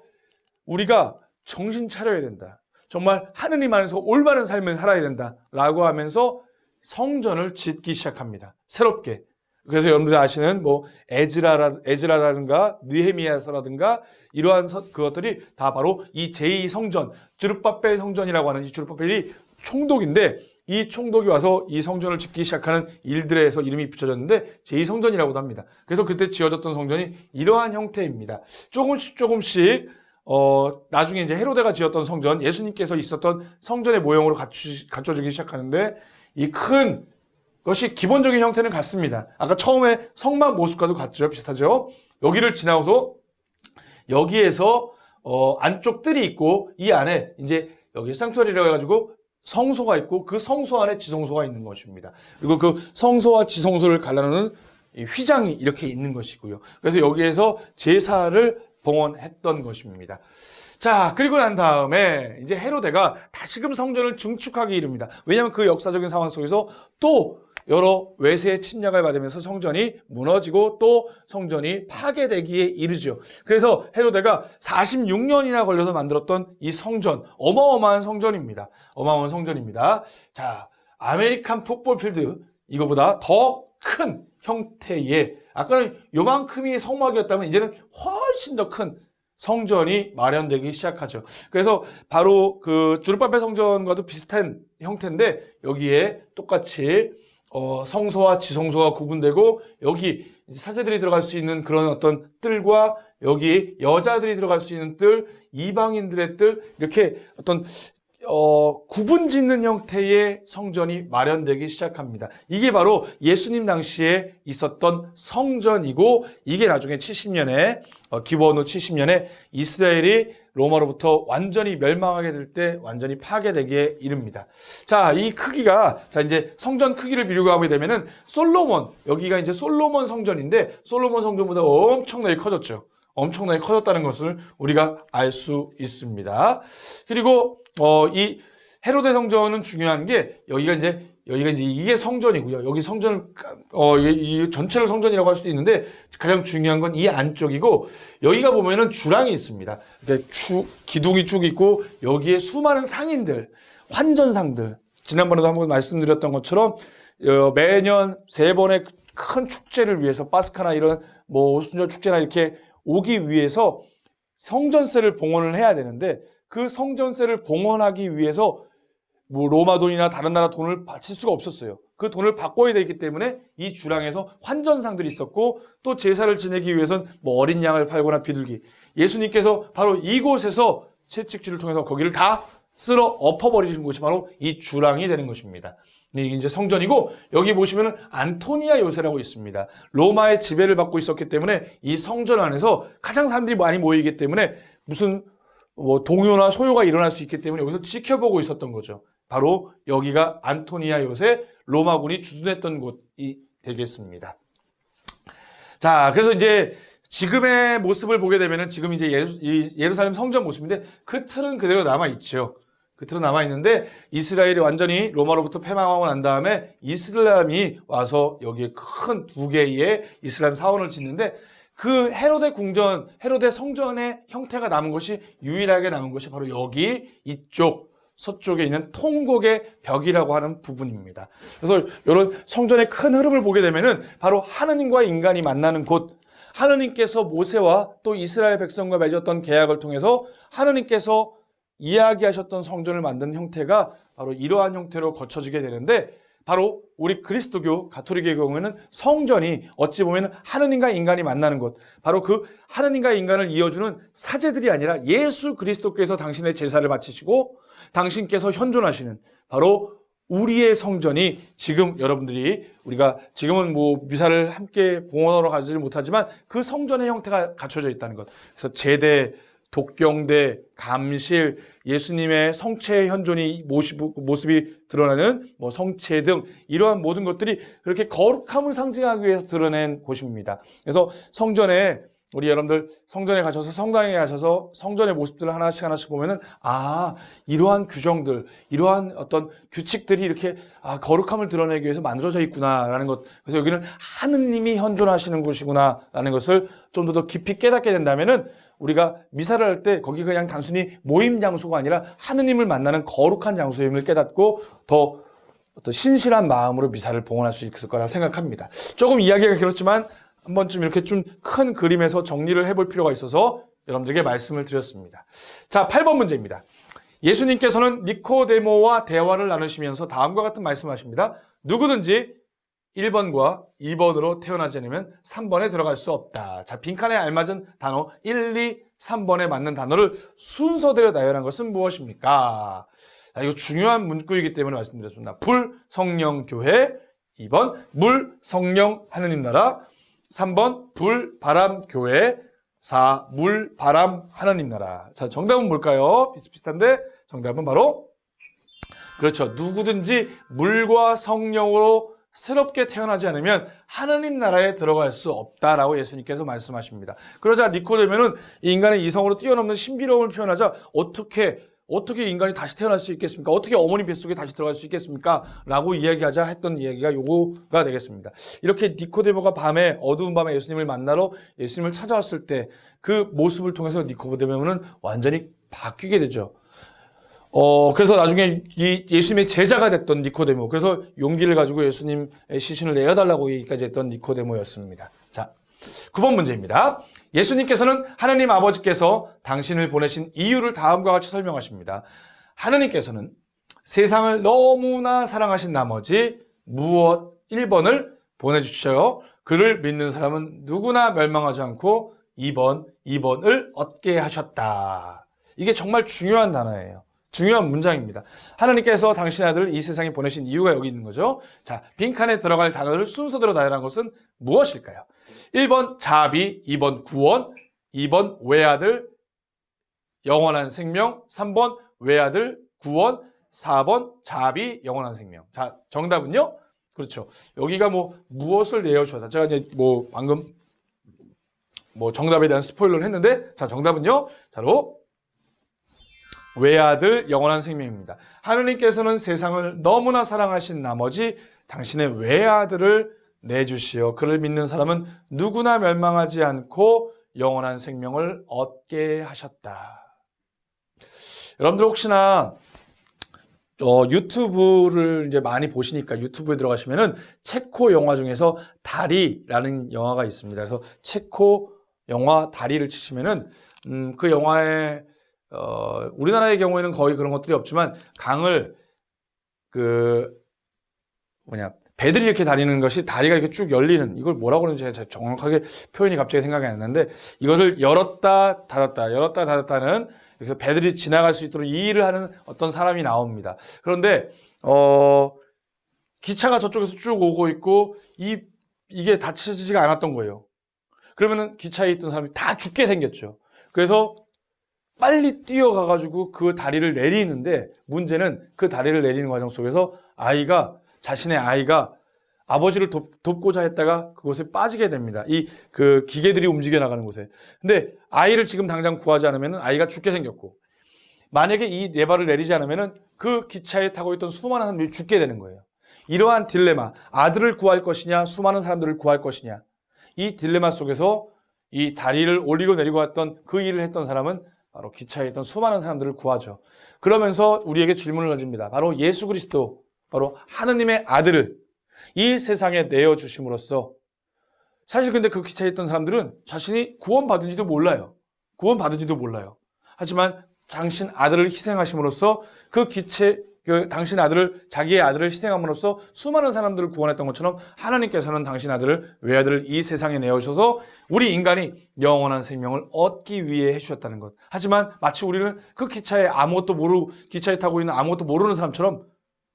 우리가 정신 차려야 된다. 정말 하느님 안에서 올바른 삶을 살아야 된다라고 하면서 성전을 짓기 시작합니다. 새롭게. 그래서 여러분들이 아시는 에즈라라든가 느헤미야서라든가 이러한 그것들이 다 바로 이 제2성전, 주룹바벨 성전이라고 하는 이 주룹바벨이 총독인데, 이 총독이 와서 이 성전을 짓기 시작하는 일들에 서 이름이 붙여졌는데 제2성전이라고도 합니다. 그래서 그때 지어졌던 성전이 이러한 형태입니다. 조금씩 나중에 이제 헤로데가 지었던 성전, 예수님께서 있었던 성전의 모형으로 갖춰지기 시작하는데, 이 큰 것이 기본적인 형태는 같습니다. 아까 처음에 성막 모습과도 같죠? 비슷하죠? 여기를 지나서 여기에서 안쪽 뜰이 있고 이 안에 이제 여기 상투어리라고 해가지고 성소가 있고 그 성소 안에 지성소가 있는 것입니다. 그리고 그 성소와 지성소를 갈라놓는 휘장이 이렇게 있는 것이고요. 그래서 여기에서 제사를 봉헌했던 것입니다. 자, 그리고 난 다음에 이제 헤로데가 다시금 성전을 증축하기 이릅니다. 왜냐하면 그 역사적인 상황 속에서 또 여러 외세의 침략을 받으면서 성전이 무너지고 또 성전이 파괴되기에 이르죠. 그래서 헤로데가 46년이나 걸려서 만들었던 이 성전, 어마어마한 성전입니다. 어마어마한 성전입니다. 자, 아메리칸 풋볼 필드, 이거보다 더 큰 형태의, 아까는 요만큼이 성막이었다면 이제는 훨씬 더 큰 성전이 마련되기 시작하죠. 그래서 바로 그 주룹바벨 성전과도 비슷한 형태인데 여기에 똑같이 성소와 지성소가 구분되고 여기 사제들이 들어갈 수 있는 그런 어떤 뜰과 여기 여자들이 들어갈 수 있는 뜰, 이방인들의 뜰 이렇게 어떤 구분 짓는 형태의 성전이 마련되기 시작합니다. 이게 바로 예수님 당시에 있었던 성전이고 이게 나중에 70년에 기원 후 70년에 이스라엘이 로마로부터 완전히 멸망하게 될 때 완전히 파괴되기에 이릅니다. 자, 이 크기가 이제 성전 크기를 비교하게 되면은 솔로몬, 여기가 이제 솔로몬 성전인데 솔로몬 성전보다 엄청나게 커졌죠. 엄청나게 커졌다는 것을 우리가 알 수 있습니다. 그리고 이 헤로데 성전은 중요한 게 여기가 이제 이게 성전이고요. 여기 성전을 이 전체를 성전이라고 할 수도 있는데 가장 중요한 건 이 안쪽이고 여기가 보면은 주랑이 있습니다. 그러니까 기둥이 쭉 있고 여기에 수많은 상인들, 환전상들. 지난번에도 한번 말씀드렸던 것처럼 매년 3번의 큰 축제를 위해서 파스카나 이런 오순절 축제나 이렇게 오기 위해서 성전세를 봉헌을 해야 되는데 그 성전세를 봉헌하기 위해서 로마 돈이나 다른 나라 돈을 바칠 수가 없었어요. 그 돈을 바꿔야 되기 때문에 이 주랑에서 환전상들이 있었고 또 제사를 지내기 위해서는 어린 양을 팔거나 비둘기. 예수님께서 바로 이곳에서 채찍질을 통해서 거기를 다 쓸어 엎어버리는 곳이 바로 이 주랑이 되는 것입니다. 이게 이제 성전이고 여기 보시면은 안토니아 요새라고 있습니다. 로마의 지배를 받고 있었기 때문에 이 성전 안에서 가장 사람들이 많이 모이기 때문에 무슨 동요나 소요가 일어날 수 있기 때문에 여기서 지켜보고 있었던 거죠. 바로 여기가 안토니아 요새 로마군이 주둔했던 곳이 되겠습니다. 자, 그래서 이제 지금의 모습을 보게 되면은 지금 이제 예루살렘 성전 모습인데 그 틀은 그대로 남아 있죠. 그 틀은 남아 있는데 이스라엘이 완전히 로마로부터 패망하고 난 다음에 이슬람이 와서 여기에 큰 2개의 이슬람 사원을 짓는데 그 헤로데 궁전, 헤로데 성전의 형태가 남은 것이 유일하게 남은 것이 바로 여기 이쪽 서쪽에 있는 통곡의 벽이라고 하는 부분입니다. 그래서 이런 성전의 큰 흐름을 보게 되면은 바로 하느님과 인간이 만나는 곳, 하느님께서 모세와 또 이스라엘 백성과 맺었던 계약을 통해서 하느님께서 이야기하셨던 성전을 만든 형태가 바로 이러한 형태로 거쳐지게 되는데 바로 우리 그리스도교 가톨릭의 경우에는 성전이 어찌 보면 하느님과 인간이 만나는 곳, 바로 그 하느님과 인간을 이어주는 사제들이 아니라 예수 그리스도께서 당신의 제사를 바치시고 당신께서 현존하시는 바로 우리의 성전이 지금 여러분들이 우리가 지금은 미사를 함께 봉헌하러 가지 못하지만 그 성전의 형태가 갖춰져 있다는 것. 그래서 제대, 독경대, 감실, 예수님의 성체의 현존이 모습이 드러나는 성체 등 이러한 모든 것들이 그렇게 거룩함을 상징하기 위해서 드러낸 곳입니다. 그래서 성전에 우리 여러분들 성전에 가셔서 성당에 가셔서 성전의 모습들을 하나씩 보면은 이러한 규정들, 이러한 어떤 규칙들이 이렇게 거룩함을 드러내기 위해서 만들어져 있구나라는 것. 그래서 여기는 하느님이 현존하시는 곳이구나라는 것을 좀 더 깊이 깨닫게 된다면은 우리가 미사를 할 때 거기가 그냥 단순히 모임 장소가 아니라 하느님을 만나는 거룩한 장소임을 깨닫고 더 어떤 신실한 마음으로 미사를 봉헌할 수 있을 거라고 생각합니다. 조금 이야기가 그렇지만 한 번쯤 이렇게 좀 큰 그림에서 정리를 해볼 필요가 있어서 여러분들에게 말씀을 드렸습니다. 자, 8번 문제입니다. 예수님께서는 니코데모와 대화를 나누시면서 다음과 같은 말씀하십니다. 누구든지 1번과 2번으로 태어나지 않으면 3번에 들어갈 수 없다. 자, 빈칸에 알맞은 단어 1, 2, 3번에 맞는 단어를 순서대로 나열한 것은 무엇입니까? 자, 이거 중요한 문구이기 때문에 말씀드렸습니다. 불, 성령, 교회. 2번 물, 성령, 하느님 나라. 3번 불, 바람, 교회. 4. 물, 바람, 하느님 나라. 자, 정답은 뭘까요? 비슷비슷한데 정답은 바로 그렇죠. 누구든지 물과 성령으로 새롭게 태어나지 않으면 하느님 나라에 들어갈 수 없다라고 예수님께서 말씀하십니다. 그러자 니코데모는 이 인간의 이성으로 뛰어넘는 신비로움을 표현하자 어떻게 인간이 다시 태어날 수 있겠습니까? 어떻게 어머니 뱃속에 다시 들어갈 수 있겠습니까? 라고 이야기하자 했던 이야기가 요거가 되겠습니다. 이렇게 니코데모가 어두운 밤에 예수님을 만나러 예수님을 찾아왔을 때 그 모습을 통해서 니코데모는 완전히 바뀌게 되죠. 그래서 나중에 이 예수님의 제자가 됐던 니코데모, 그래서 용기를 가지고 예수님의 시신을 내어달라고 얘기까지 했던 니코데모였습니다. 자, 9번 문제입니다. 예수님께서는 하느님 아버지께서 당신을 보내신 이유를 다음과 같이 설명하십니다. 하느님께서는 세상을 너무나 사랑하신 나머지 무엇 1번을 보내주시죠. 그를 믿는 사람은 누구나 멸망하지 않고 2번을 얻게 하셨다. 이게 정말 중요한 단어예요. 중요한 문장입니다. 하나님께서 당신의 아들을 이 세상에 보내신 이유가 여기 있는 거죠. 자, 빈칸에 들어갈 단어를 순서대로 나열한 것은 무엇일까요? 1번 자비, 2번 구원, 2번 외아들, 영원한 생명, 3번 외아들, 구원, 4번 자비, 영원한 생명. 자, 정답은요? 그렇죠. 여기가 무엇을 내어주었다. 제가 이제 방금 정답에 대한 스포일러를 했는데, 자, 정답은요? 바로 외아들 영원한 생명입니다. 하느님께서는 세상을 너무나 사랑하신 나머지 당신의 외아들을 내주시어 그를 믿는 사람은 누구나 멸망하지 않고 영원한 생명을 얻게 하셨다. 여러분들 혹시나 유튜브를 이제 많이 보시니까 유튜브에 들어가시면은 체코 영화 중에서 다리라는 영화가 있습니다. 그래서 체코 영화 다리를 치시면은 그 영화에 우리나라의 경우에는 거의 그런 것들이 없지만 강을 배들이 이렇게 다니는 것이 다리가 이렇게 쭉 열리는, 이걸 뭐라고 그러는지 제가 정확하게 표현이 갑자기 생각이 안 나는데, 이것을 열었다 닫았다는, 그래서 배들이 지나갈 수 있도록 이 일을 하는 어떤 사람이 나옵니다. 그런데 기차가 저쪽에서 쭉 오고 있고 이게 닫히지가 않았던 거예요. 그러면은 기차에 있던 사람이 다 죽게 생겼죠. 그래서 빨리 뛰어가가지고 그 다리를 내리는데, 문제는 그 다리를 내리는 과정 속에서 자신의 아이가 아버지를 돕고자 했다가 그곳에 빠지게 됩니다. 그 기계들이 움직여 나가는 곳에. 근데 아이를 지금 당장 구하지 않으면 아이가 죽게 생겼고, 만약에 이 레버를 내리지 않으면 그 기차에 타고 있던 수많은 사람들이 죽게 되는 거예요. 이러한 딜레마, 아들을 구할 것이냐, 수많은 사람들을 구할 것이냐, 이 딜레마 속에서 이 다리를 올리고 내리고 왔던 그 일을 했던 사람은 바로 기차에 있던 수많은 사람들을 구하죠. 그러면서 우리에게 질문을 던집니다. 바로 예수 그리스도, 바로 하느님의 아들을 이 세상에 내어주심으로써, 사실 근데 그 기차에 있던 사람들은 자신이 구원받은지도 몰라요. 하지만 당신 아들을 희생하심으로써 당신 아들을, 자기의 아들을 희생함으로써 수많은 사람들을 구원했던 것처럼 하나님께서는 당신 아들을, 외아들을 이 세상에 내어주셔서 우리 인간이 영원한 생명을 얻기 위해 해주셨다는 것. 하지만 마치 우리는 그 기차에 타고 있는 아무것도 모르는 사람처럼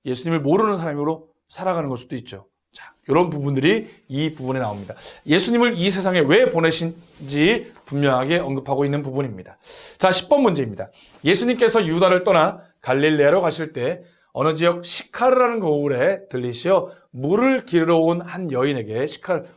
예수님을 모르는 사람으로 살아가는 걸 수도 있죠. 자, 이런 부분들이 이 부분에 나옵니다. 예수님을 이 세상에 왜 보내신지 분명하게 언급하고 있는 부분입니다. 자, 10번 문제입니다. 예수님께서 유다를 떠나 갈릴레아로 가실 때 어느 지역 시카르라는 고을에 들리시어 물을 기르러 온 한 여인에게,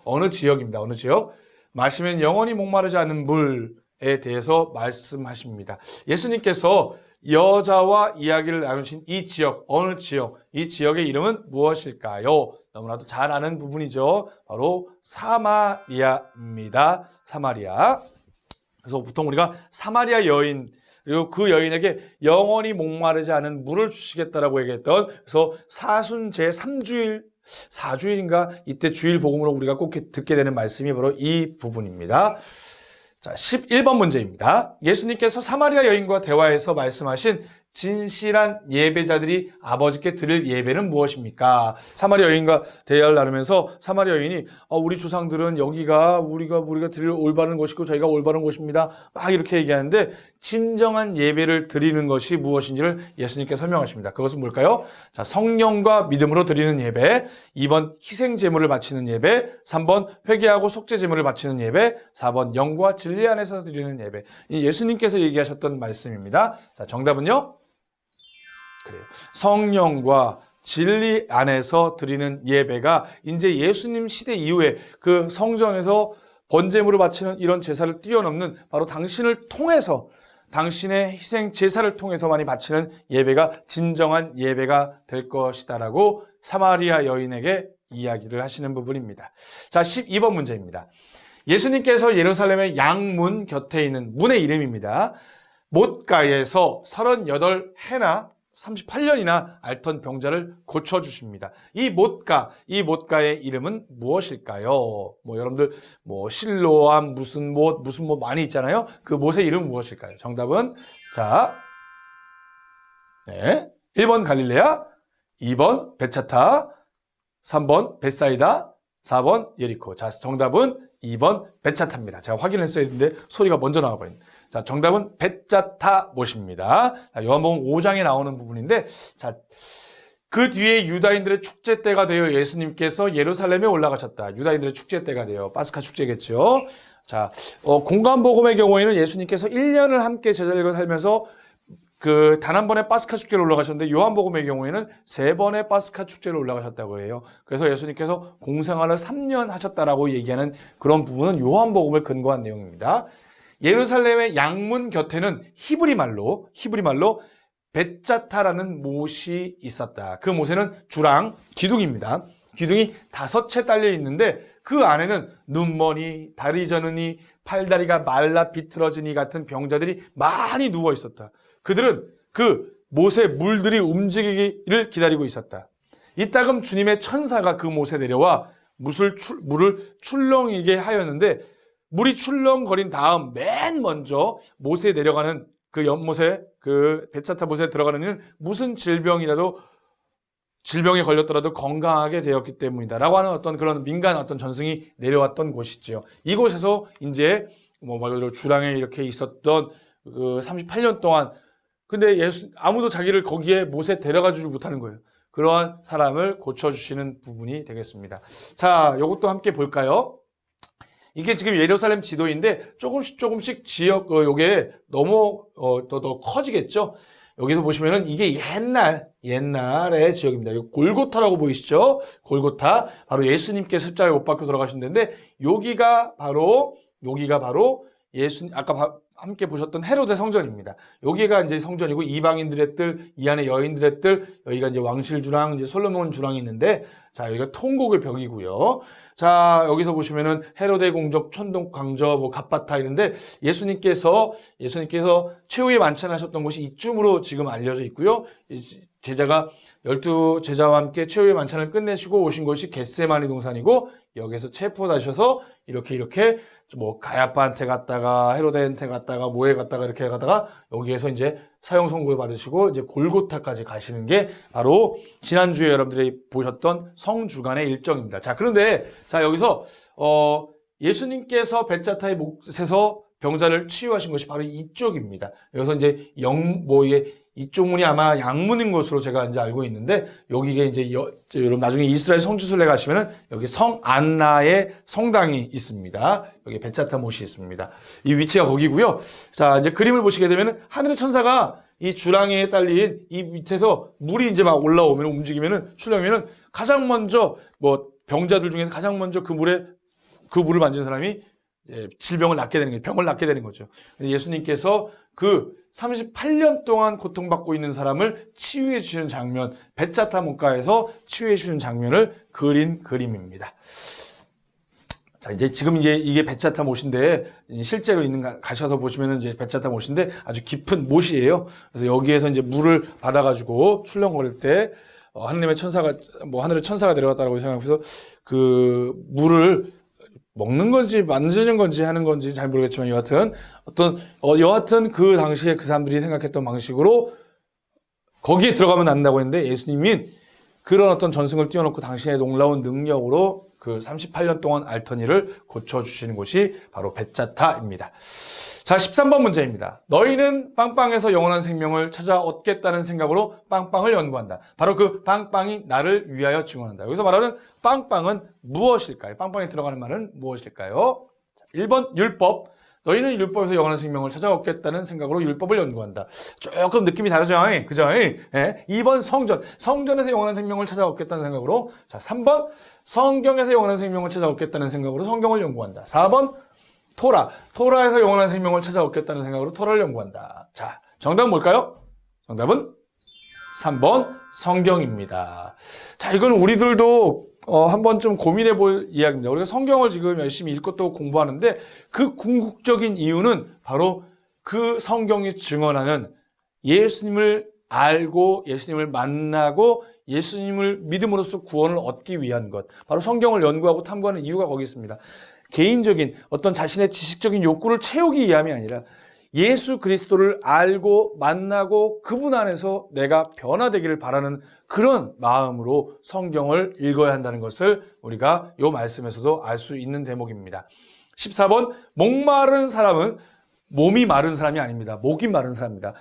어느 지역입니다. 어느 지역? 마시면 영원히 목마르지 않는 물에 대해서 말씀하십니다. 예수님께서 여자와 이야기를 나누신 이 지역, 어느 지역, 이 지역의 이름은 무엇일까요? 너무나도 잘 아는 부분이죠. 바로 사마리아입니다. 사마리아. 그래서 보통 우리가 사마리아 여인, 그리고 그 여인에게 영원히 목마르지 않은 물을 주시겠다라고 얘기했던, 그래서 사순 제3주일, 4주일인가 이때 주일 복음으로 우리가 꼭 듣게 되는 말씀이 바로 이 부분입니다. 자, 11번 문제입니다. 예수님께서 사마리아 여인과 대화에서 말씀하신 진실한 예배자들이 아버지께 드릴 예배는 무엇입니까? 사마리아 여인과 대화를 나누면서 사마리아 여인이 우리 조상들은 여기가 우리가 드릴 올바른 곳이고 저희가 올바른 곳입니다. 막 이렇게 얘기하는데, 진정한 예배를 드리는 것이 무엇인지를 예수님께서 설명하십니다. 그것은 뭘까요? 자, 성령과 믿음으로 드리는 예배, 2번 희생 제물을 바치는 예배, 3번 회개하고 속죄 제물을 바치는 예배, 4번 영과 진리 안에서 드리는 예배. 이 예수님께서 얘기하셨던 말씀입니다. 자, 정답은요? 그래요. 성령과 진리 안에서 드리는 예배가 이제 예수님 시대 이후에 그 성전에서 번제물을 바치는 이런 제사를 뛰어넘는, 바로 당신을 통해서, 당신의 희생 제사를 통해서만이 바치는 예배가 진정한 예배가 될 것이다라고 사마리아 여인에게 이야기를 하시는 부분입니다. 자, 12번 문제입니다. 예수님께서 예루살렘의 양문 곁에 있는 문의 이름입니다. 못가에서 38해나 38년이나 앓던 병자를 고쳐주십니다. 이 못가의 이름은 무엇일까요? 여러분들 실로암 무슨 못 많이 있잖아요. 그 못의 이름은 무엇일까요? 정답은, 자, 1번 갈릴레아, 2번 베차타, 3번 벳사이다, 4번 예리코. 자, 정답은 2번 벳자타입니다. 제가 확인했어야 했는데 소리가 먼저 나와버린. 자, 정답은 벳자타 못입니다. 요한복음 5장에 나오는 부분인데, 자, 그 뒤에 유다인들의 축제 때가 되어 예수님께서 예루살렘에 올라가셨다. 유다인들의 축제 때가 되어 파스카 축제겠죠. 자, 공관복음의 경우에는 예수님께서 1년을 함께 제자들과 살면서 단 한 번의 파스카 축제를 올라가셨는데, 요한복음의 경우에는 3번의 파스카 축제를 올라가셨다고 해요. 그래서 예수님께서 공생활을 3년 하셨다라고 얘기하는 그런 부분은 요한복음을 근거한 내용입니다. 예루살렘의 양문 곁에는 히브리 말로 벳자타라는 못이 있었다. 그 못에는 주랑, 기둥입니다. 기둥이 5채 딸려 있는데 그 안에는 눈머니, 다리 저느니, 팔다리가 말라 비틀어지니 같은 병자들이 많이 누워 있었다. 그들은 그 못의 물들이 움직이기를 기다리고 있었다. 이따금 주님의 천사가 그 못에 내려와 물을 출렁이게 하였는데, 물이 출렁거린 다음 맨 먼저 못에 내려가는 그 연못에, 그 벳자타 못에 들어가는 이는 무슨 질병에 걸렸더라도 건강하게 되었기 때문이다 라고 하는 어떤 그런 민간 어떤 전승이 내려왔던 곳이지요. 이곳에서 이제 말 그대로 주랑에 이렇게 있었던 그 38년 동안, 근데 아무도 자기를 거기에 못에 데려가 주지 못하는 거예요. 그러한 사람을 고쳐주시는 부분이 되겠습니다. 자, 이것도 함께 볼까요? 이게 지금 예루살렘 지도인데 조금씩 지역, 요게 너무 더 커지겠죠? 여기서 보시면은 이게 옛날의 지역입니다. 이거 골고타라고 보이시죠? 골고타. 바로 예수님께 십자가에 못 박혀 돌아가신 데인데, 여기가 바로 아까 함께 보셨던 헤로데 성전입니다. 여기가 이제 성전이고, 이방인들의 뜰, 이 안에 여인들의 뜰, 여기가 이제 왕실 주랑, 이제 솔로몬 주랑이 있는데, 자, 여기가 통곡의 벽이고요. 자, 여기서 보시면은 헤로데 공적, 천동 광저, 갑바타 있는데, 예수님께서 최후의 만찬하셨던 곳이 이쯤으로 지금 알려져 있고요. 제자가 12제자와 함께 최후의 만찬을 끝내시고 오신 곳이 겟세마니 동산이고, 여기서 체포하셔서 이렇게 가야파한테 갔다가 헤로데한테 갔다가 뭐에 갔다가 이렇게 가다가 여기에서 이제 사형 선고를 받으시고 이제 골고타까지 가시는 게 바로 지난주에 여러분들이 보셨던 성주간의 일정입니다. 자, 그런데 여기서 예수님께서 벳자타의 못에서 병자를 치유하신 것이 바로 이쪽입니다. 여기서 이제 이쪽 문이 아마 양문인 것으로 제가 이제 알고 있는데, 여기가 이제 여러분 나중에 이스라엘 성지순례 가시면은 여기 성 안나의 성당이 있습니다. 여기 벳자타 못이 있습니다. 이 위치가 거기고요. 자, 이제 그림을 보시게 되면은 하늘의 천사가 이 주랑에 딸린 이 밑에서 물이 이제 막 올라오면, 움직이면은, 출렁이면은 가장 먼저 병자들 중에서 가장 먼저 그 물을 만진 사람이 질병을 낫게 되는 거예요. 병을 낫게 되는 거죠. 예수님께서 그 38년 동안 고통받고 있는 사람을 치유해 주시는 장면, 벳자타 못가에서 치유해 주시는 장면을 그린 그림입니다. 자, 지금 이게 벳자타 못인데, 실제로 가셔서 보시면은 이제 벳자타 못인데 아주 깊은 못이에요. 그래서 여기에서 이제 물을 받아가지고 출렁거릴 때, 하늘의 천사가 내려왔다라고 생각해서 그 물을 먹는 건지 만지는 건지 하는 건지 잘 모르겠지만, 여하튼 그 당시에 그 사람들이 생각했던 방식으로 거기에 들어가면 낫는다고 했는데, 예수님이 그런 어떤 전승을 띄워놓고 당신의 놀라운 능력으로 그 38년 동안 앓던 일을 고쳐주시는 곳이 바로 벳자타입니다. 자, 13번 문제입니다. 너희는 빵빵에서 영원한 생명을 찾아 얻겠다는 생각으로 빵빵을 연구한다. 바로 그 빵빵이 나를 위하여 증언한다. 여기서 말하는 빵빵은 무엇일까요? 빵빵에 들어가는 말은 무엇일까요? 1번 율법. 너희는 율법에서 영원한 생명을 찾아 얻겠다는 생각으로 율법을 연구한다. 조금 느낌이 다르죠? 그죠? 2번 성전. 성전에서 영원한 생명을 찾아 얻겠다는 생각으로. 자, 3번 성경에서 영원한 생명을 찾아 얻겠다는 생각으로 성경을 연구한다. 4번 토라에서 영원한 생명을 찾아 얻겠다는 생각으로 토라를 연구한다. 자, 정답은 뭘까요? 정답은 3번 성경입니다. 자, 이건 우리들도 한번 좀 고민해 볼 이야기입니다. 우리가 성경을 지금 열심히 읽고 또 공부하는데, 그 궁극적인 이유는 바로 그 성경이 증언하는 예수님을 알고 예수님을 만나고 예수님을 믿음으로써 구원을 얻기 위한 것, 바로 성경을 연구하고 탐구하는 이유가 거기 있습니다. 개인적인 어떤 자신의 지식적인 욕구를 채우기 위함이 아니라 예수 그리스도를 알고 만나고 그분 안에서 내가 변화되기를 바라는 그런 마음으로 성경을 읽어야 한다는 것을 우리가 이 말씀에서도 알 수 있는 대목입니다. 14번, 목마른 사람은 몸이 마른 사람이 아닙니다. 목이 마른 사람입니다.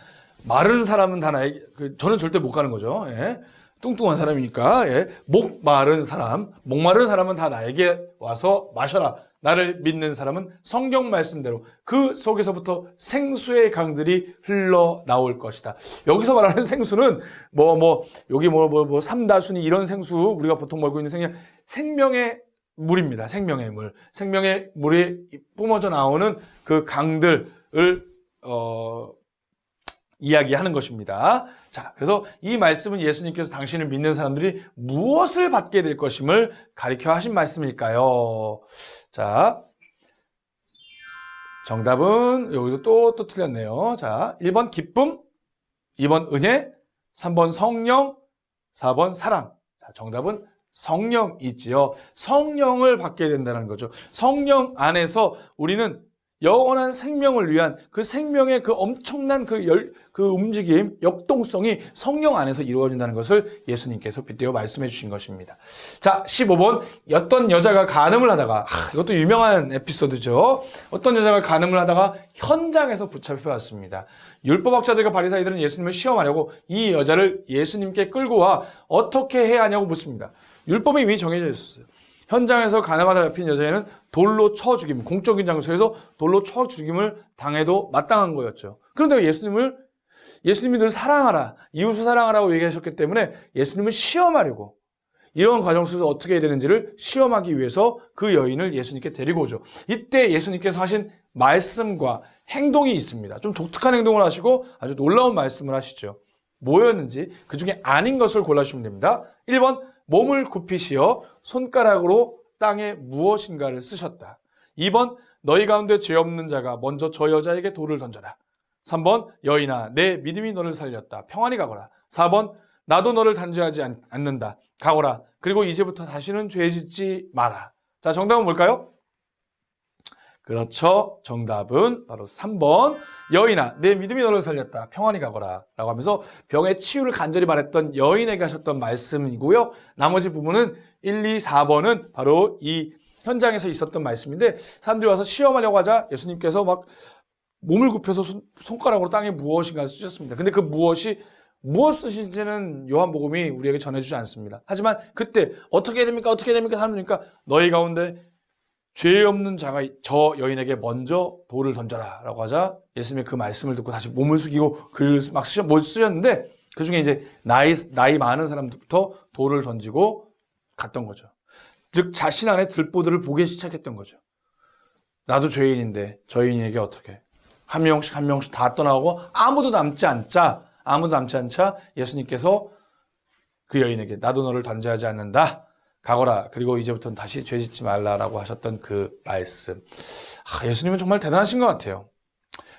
마른 사람은 다 나에게, 저는 절대 못 가는 거죠. 예. 뚱뚱한 사람이니까. 예. 목마른 사람은 다 나에게 와서 마셔라. 나를 믿는 사람은 성경 말씀대로 그 속에서부터 생수의 강들이 흘러나올 것이다. 여기서 말하는 생수는 여기 삼다순이 이런 생수, 우리가 보통 먹고 있는 생명의 물입니다. 생명의 물. 생명의 물이 뿜어져 나오는 그 강들을 이야기하는 것입니다. 자, 그래서 이 말씀은 예수님께서 당신을 믿는 사람들이 무엇을 받게 될 것임을 가리켜 하신 말씀일까요? 자, 정답은 여기서 또 틀렸네요. 자, 1번 기쁨, 2번 은혜, 3번 성령, 4번 사랑. 자, 정답은 성령이지요. 성령을 받게 된다는 거죠. 성령 안에서 우리는 영원한 생명을 위한 그 생명의 그 엄청난 그 움직임, 역동성이 성령 안에서 이루어진다는 것을 예수님께서 빗대어 말씀해 주신 것입니다. 자, 15번. 어떤 여자가 간음을 하다가, 이것도 유명한 에피소드죠. 어떤 여자가 간음을 하다가 현장에서 붙잡혀왔습니다. 율법학자들과 바리사이들은 예수님을 시험하려고 이 여자를 예수님께 끌고 와 어떻게 해야 하냐고 묻습니다. 율법이 이미 정해져 있었어요. 현장에서 간음하다 잡힌 여자애는 돌로 쳐 죽임, 공적인 장소에서 돌로 쳐 죽임을 당해도 마땅한 거였죠. 그런데 예수님이 늘 사랑하라, 이웃을 사랑하라고 얘기하셨기 때문에 예수님을 시험하려고, 이런 과정 속에서 어떻게 해야 되는지를 시험하기 위해서 그 여인을 예수님께 데리고 오죠. 이때 예수님께서 하신 말씀과 행동이 있습니다. 좀 독특한 행동을 하시고 아주 놀라운 말씀을 하시죠. 뭐였는지 그 중에 아닌 것을 골라주시면 됩니다. 1번, 몸을 굽히시어 손가락으로 땅에 무엇인가를 쓰셨다. 2번, 너희 가운데 죄 없는 자가 먼저 저 여자에게 돌을 던져라. 3번, 여인아, 내 믿음이 너를 살렸다. 평안히 가거라. 4번, 나도 너를 단죄하지 않는다. 가거라. 그리고 이제부터 다시는 죄 짓지 마라. 자, 정답은 뭘까요? 그렇죠. 정답은 바로 3번. 여인아, 내 믿음이 너를 살렸다. 평안히 가거라. 라고 하면서 병의 치유를 간절히 바랬던 여인에게 하셨던 말씀이고요. 나머지 부분은 1, 2, 4번은 바로 이 현장에서 있었던 말씀인데, 사람들이 와서 시험하려고 하자 예수님께서 막 몸을 굽혀서 손가락으로 땅에 무엇인가 쓰셨습니다. 근데 그 무엇 쓰신지는 요한복음이 우리에게 전해주지 않습니다. 하지만 그때 어떻게 해야 됩니까? 사람들이니까 너희 가운데 죄 없는 자가 저 여인에게 먼저 돌을 던져라 라고 하자 예수님의 그 말씀을 듣고 다시 몸을 숙이고 글을 막 쓰셨는데, 그 중에 이제 나이 많은 사람부터 돌을 던지고 갔던 거죠. 즉 자신 안에 들보들을 보기 시작했던 거죠. 나도 죄인인데 저 여인에게 어떻게 한 명씩 다 떠나고 아무도 남지 않자 예수님께서 그 여인에게 나도 너를 단죄하지 않는다. 가거라. 그리고 이제부터는 다시 죄 짓지 말라라고 하셨던 그 말씀. 예수님은 정말 대단하신 것 같아요.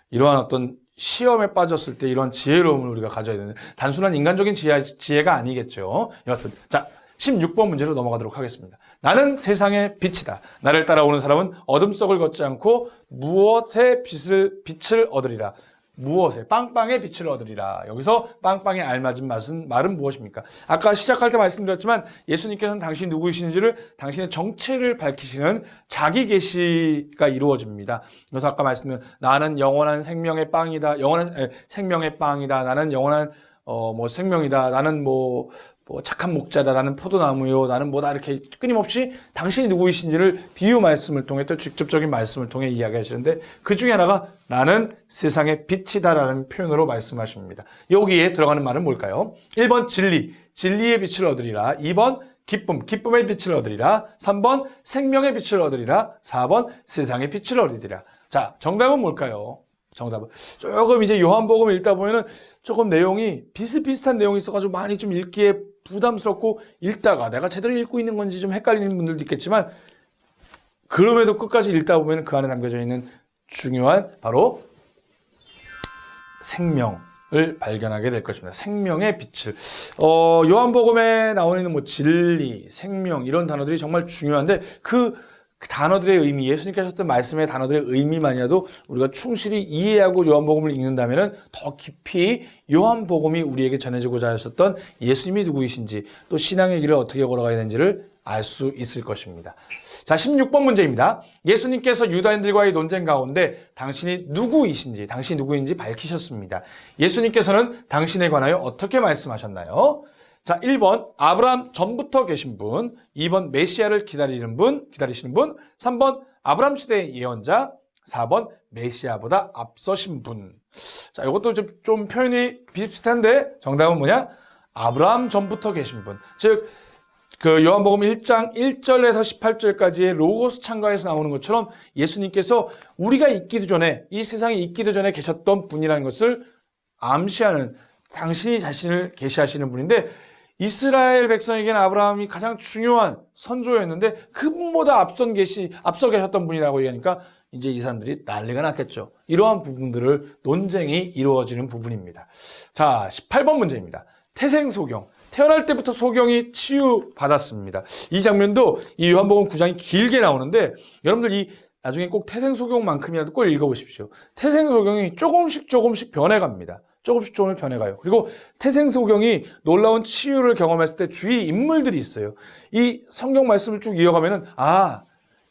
이러한 어떤 시험에 빠졌을 때 이런 지혜로움을 우리가 가져야 되는, 단순한 인간적인 지혜가 아니겠죠. 여하튼 자, 16번 문제로 넘어가도록 하겠습니다. 나는 세상의 빛이다. 나를 따라오는 사람은 어둠 속을 걷지 않고 무엇의 빛을 얻으리라. 무엇에? 빵빵의 빛을 얻으리라. 여기서 빵빵의 알맞은 말은 무엇입니까? 아까 시작할 때 말씀드렸지만 예수님께서는 당신이 누구이신지를, 당신의 정체를 밝히시는 자기 계시가 이루어집니다. 그래서 아까 말씀드린 나는 영원한 생명의 빵이다. 생명의 빵이다. 나는 영원한 생명이다. 나는 착한 목자다. 나는 포도나무요. 나는 뭐다. 이렇게 끊임없이 당신이 누구이신지를 비유 말씀을 통해, 또 직접적인 말씀을 통해 이야기하시는데, 그 중에 하나가 나는 세상의 빛이다라는 표현으로 말씀하십니다. 여기에 들어가는 말은 뭘까요? 1번 진리의 빛을 얻으리라. 2번 기쁨의 빛을 얻으리라. 3번 생명의 빛을 얻으리라. 4번 세상의 빛을 얻으리라. 자, 정답은 뭘까요? 정답은 조금 이제 요한복음 읽다 보면은 조금 내용이 비슷비슷한 내용이 있어가지고 많이 좀 읽기에 부담스럽고, 읽다가 내가 제대로 읽고 있는 건지 좀 헷갈리는 분들도 있겠지만, 그럼에도 끝까지 읽다 보면 그 안에 담겨져 있는 중요한 바로 생명을 발견하게 될 것입니다. 생명의 빛을. 요한복음에 나오는 진리, 생명 이런 단어들이 정말 중요한데, 그 그 단어들의 의미, 예수님께서 하셨던 말씀의 단어들의 의미만이라도 우리가 충실히 이해하고 요한복음을 읽는다면 더 깊이 요한복음이 우리에게 전해주고자 하셨던 예수님이 누구이신지 또 신앙의 길을 어떻게 걸어가야 되는지를 알 수 있을 것입니다. 자, 16번 문제입니다. 예수님께서 유다인들과의 논쟁 가운데 당신이 누구이신지, 당신이 누구인지 밝히셨습니다. 예수님께서는 당신에 관하여 어떻게 말씀하셨나요? 자, 1번 아브라함 전부터 계신 분, 2번 메시아를 기다리시는 분, 3번 아브라함 시대의 예언자, 4번 메시아보다 앞서신 분. 자, 이것도 좀 표현이 비슷한데 정답은 뭐냐? 아브라함 전부터 계신 분. 즉, 그 요한복음 1장 1절에서 18절까지의 로고스 창가에서 나오는 것처럼 예수님께서 우리가 있기도 전에, 이 세상에 있기도 전에 계셨던 분이라는 것을 암시하는, 당신이 자신을 계시하시는 분인데, 이스라엘 백성에게는 아브라함이 가장 중요한 선조였는데 그분보다 앞서 계셨던 분이라고 얘기하니까 이제 이 사람들이 난리가 났겠죠. 이러한 부분들을 논쟁이 이루어지는 부분입니다. 자, 18번 문제입니다. 태생소경. 태어날 때부터 소경이 치유받았습니다. 이 장면도 이 요한복음 9장이 길게 나오는데 여러분들 이 나중에 꼭 태생소경만큼이라도 꼭 읽어보십시오. 태생소경이 조금씩 변해갑니다. 조금씩 변해가요. 그리고 태생소경이 놀라운 치유를 경험했을 때 주위 인물들이 있어요. 이 성경 말씀을 쭉 이어가면은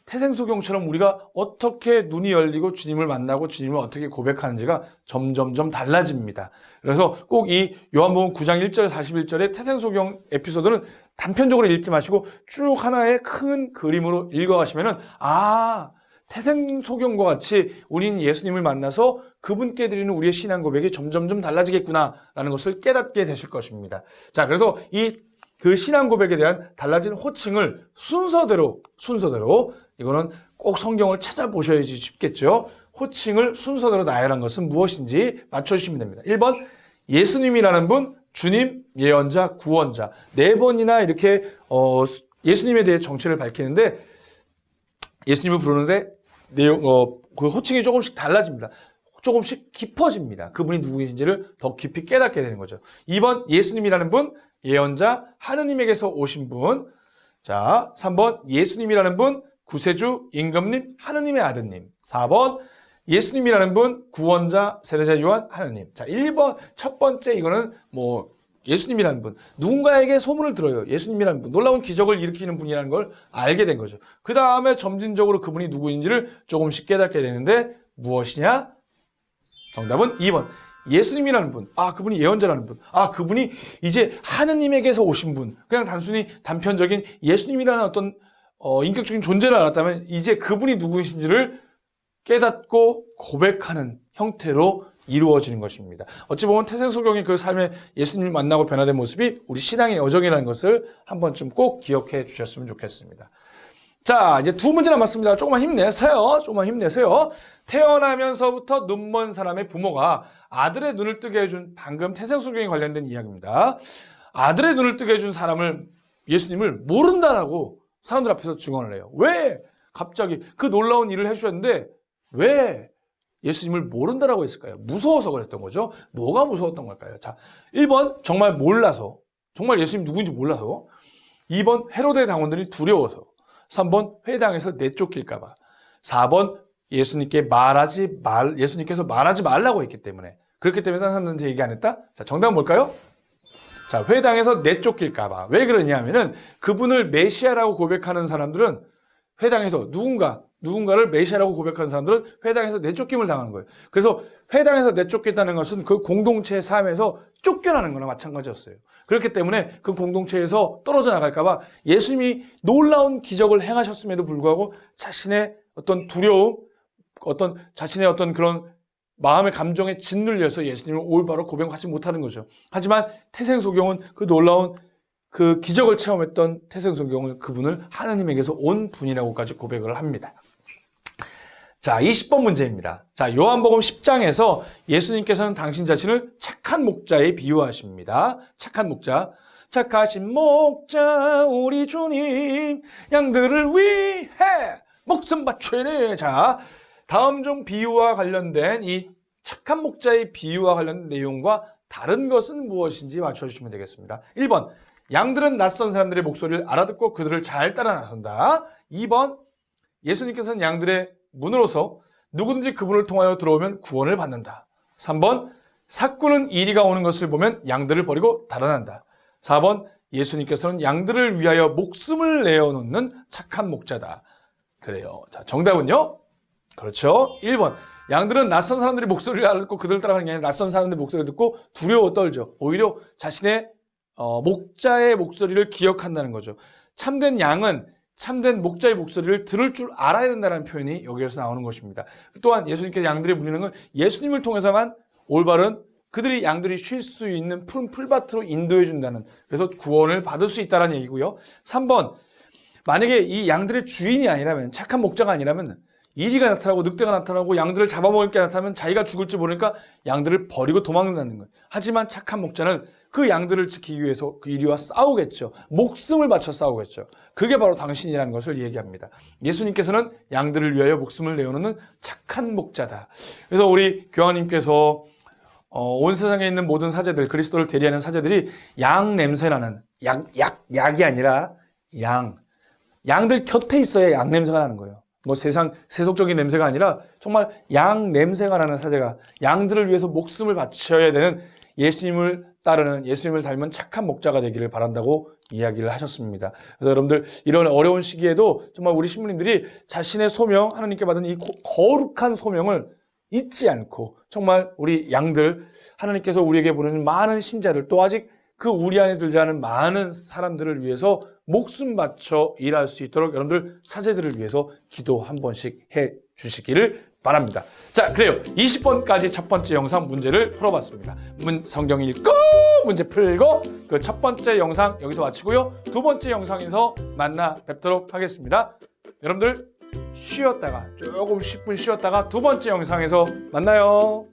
태생소경처럼 우리가 어떻게 눈이 열리고 주님을 만나고 주님을 어떻게 고백하는지가 점점점 달라집니다. 그래서 꼭 이 요한복음 9장 1절 41절의 태생소경 에피소드는 단편적으로 읽지 마시고 쭉 하나의 큰 그림으로 읽어가시면은 태생소경과 같이 우리는 예수님을 만나서 그분께 드리는 우리의 신앙 고백이 점점점 달라지겠구나라는 것을 깨닫게 되실 것입니다. 자, 그래서 그 신앙 고백에 대한 달라진 호칭을 순서대로 이거는 꼭 성경을 찾아보셔야지 쉽겠죠. 호칭을 순서대로 나열한 것은 무엇인지 맞춰주시면 됩니다. 1번 예수님이라는 분, 주님, 예언자, 구원자. 4번이나 이렇게 예수님에 대해 정체를 밝히는데 예수님을 부르는데 그 호칭이 조금씩 달라집니다. 조금씩 깊어집니다. 그분이 누구인지를 더 깊이 깨닫게 되는 거죠. 2번 예수님이라는 분, 예언자, 하느님에게서 오신 분. 자, 3번 예수님이라는 분, 구세주, 임금님, 하느님의 아드님. 4번 예수님이라는 분, 구원자, 세례자 요한, 하느님. 자, 1번 첫 번째 이거는 예수님이라는 분, 누군가에게 소문을 들어요. 예수님이라는 분, 놀라운 기적을 일으키는 분이라는 걸 알게 된 거죠. 그 다음에 점진적으로 그분이 누구인지를 조금씩 깨닫게 되는데 무엇이냐? 정답은 2번. 예수님이라는 분, 그분이 예언자라는 분, 그분이 이제 하느님에게서 오신 분, 그냥 단순히 단편적인 예수님이라는 어떤 인격적인 존재를 알았다면 이제 그분이 누구이신지를 깨닫고 고백하는 형태로 이루어지는 것입니다. 어찌 보면 태생소경의 그 삶에 예수님을 만나고 변화된 모습이 우리 신앙의 여정이라는 것을 한 번쯤 꼭 기억해 주셨으면 좋겠습니다. 자, 이제 2문제 남았습니다. 조금만 힘내세요. 태어나면서부터 눈먼 사람의 부모가 아들의 눈을 뜨게 해준, 방금 태생소경에 관련된 이야기입니다. 아들의 눈을 뜨게 해준 사람을, 예수님을 모른다라고 사람들 앞에서 증언을 해요. 왜 갑자기 그 놀라운 일을 해주셨는데 왜 예수님을 모른다라고 했을까요? 무서워서 그랬던 거죠. 뭐가 무서웠던 걸까요? 자, 1번 정말 몰라서, 정말 예수님 누구인지 몰라서. 2번 헤로데 당원들이 두려워서. 3번 회당에서 내쫓길까 봐. 4번 예수님께서 말하지 말라고 했기 때문에. 그렇기 때문에 다른 사람들한테 얘기 안 했다? 자, 정답은 뭘까요? 자, 회당에서 내쫓길까 봐. 왜 그러냐 하면은 그분을 메시아라고 고백하는 사람들은 회당에서 누군가를 메시아라고 고백하는 사람들은 회당에서 내쫓김을 당하는 거예요. 그래서 회당에서 내쫓겠다는 것은 그 공동체의 삶에서 쫓겨나는 거나 마찬가지였어요. 그렇기 때문에 그 공동체에서 떨어져 나갈까 봐 예수님이 놀라운 기적을 행하셨음에도 불구하고 자신의 어떤 두려움, 자신의 어떤 그런 마음의 감정에 짓눌려서 예수님을 올바로 고백하지 못하는 거죠. 하지만 태생소경은 그 놀라운 그 기적을 체험했던 태생소경은 그분을 하나님에게서 온 분이라고까지 고백을 합니다. 자, 20번 문제입니다. 자, 요한복음 10장에서 예수님께서는 당신 자신을 착한 목자에 비유하십니다. 착한 목자. 착하신 목자 우리 주님 양들을 위해 목숨 바치네. 자, 다음 중 비유와 관련된 이 착한 목자의 비유와 관련된 내용과 다른 것은 무엇인지 맞춰주시면 되겠습니다. 1번 양들은 낯선 사람들의 목소리를 알아듣고 그들을 잘 따라 나선다. 2번 예수님께서는 양들의 문으로서 누구든지 그분을 통하여 들어오면 구원을 받는다. 3번, 삭구는 이리가 오는 것을 보면 양들을 버리고 달아난다. 4번, 예수님께서는 양들을 위하여 목숨을 내어놓는 착한 목자다. 그래요. 자, 정답은요? 그렇죠. 1번. 양들은 낯선 사람들이 목소리를 알아듣고 그들을 따라가는 게 아니라 낯선 사람들의 목소리를 듣고 두려워 떨죠. 오히려 자신의 목자의 목소리를 기억한다는 거죠. 참된 양은 참된 목자의 목소리를 들을 줄 알아야 된다는 표현이 여기에서 나오는 것입니다. 또한 예수님께서 양들이 부르는 건 예수님을 통해서만 올바른 그들이 양들이 쉴 수 있는 푸른 풀밭으로 인도해 준다는, 그래서 구원을 받을 수 있다는 얘기고요. 3번, 만약에 이 양들의 주인이 아니라면, 착한 목자가 아니라면 이리가 나타나고 늑대가 나타나고 양들을 잡아먹을 게 나타나면 자기가 죽을지 모르니까 양들을 버리고 도망간다는 거예요. 하지만 착한 목자는 그 양들을 지키기 위해서 그 이리와 싸우겠죠. 목숨을 바쳐 싸우겠죠. 그게 바로 당신이라는 것을 얘기합니다. 예수님께서는 양들을 위하여 목숨을 내어놓는 착한 목자다. 그래서 우리 교황님께서 온 세상에 있는 모든 사제들, 그리스도를 대리하는 사제들이 양 냄새나는, 약이 아니라 양들 곁에 있어야 양 냄새가 나는 거예요. 뭐 세속적인 냄새가 아니라 정말 양 냄새가 나는 사제가 양들을 위해서 목숨을 바쳐야 되는 예수님을 따르는, 예수님을 닮은 착한 목자가 되기를 바란다고 이야기를 하셨습니다. 그래서 여러분들 이런 어려운 시기에도 정말 우리 신부님들이 자신의 소명, 하나님께 받은 이 거룩한 소명을 잊지 않고 정말 우리 양들, 하나님께서 우리에게 보내는 많은 신자들, 또 아직 그 우리 안에 들지 않은 많은 사람들을 위해서 목숨 바쳐 일할 수 있도록 여러분들 사제들을 위해서 기도 한 번씩 해 주시기를 바랍니다. 자, 그래요. 20번까지 첫 번째 영상 문제를 풀어봤습니다. 성경 읽고 문제 풀고 그 첫 번째 영상 여기서 마치고요. 두 번째 영상에서 만나 뵙도록 하겠습니다. 여러분들 쉬었다가 조금 10분 쉬었다가 두 번째 영상에서 만나요.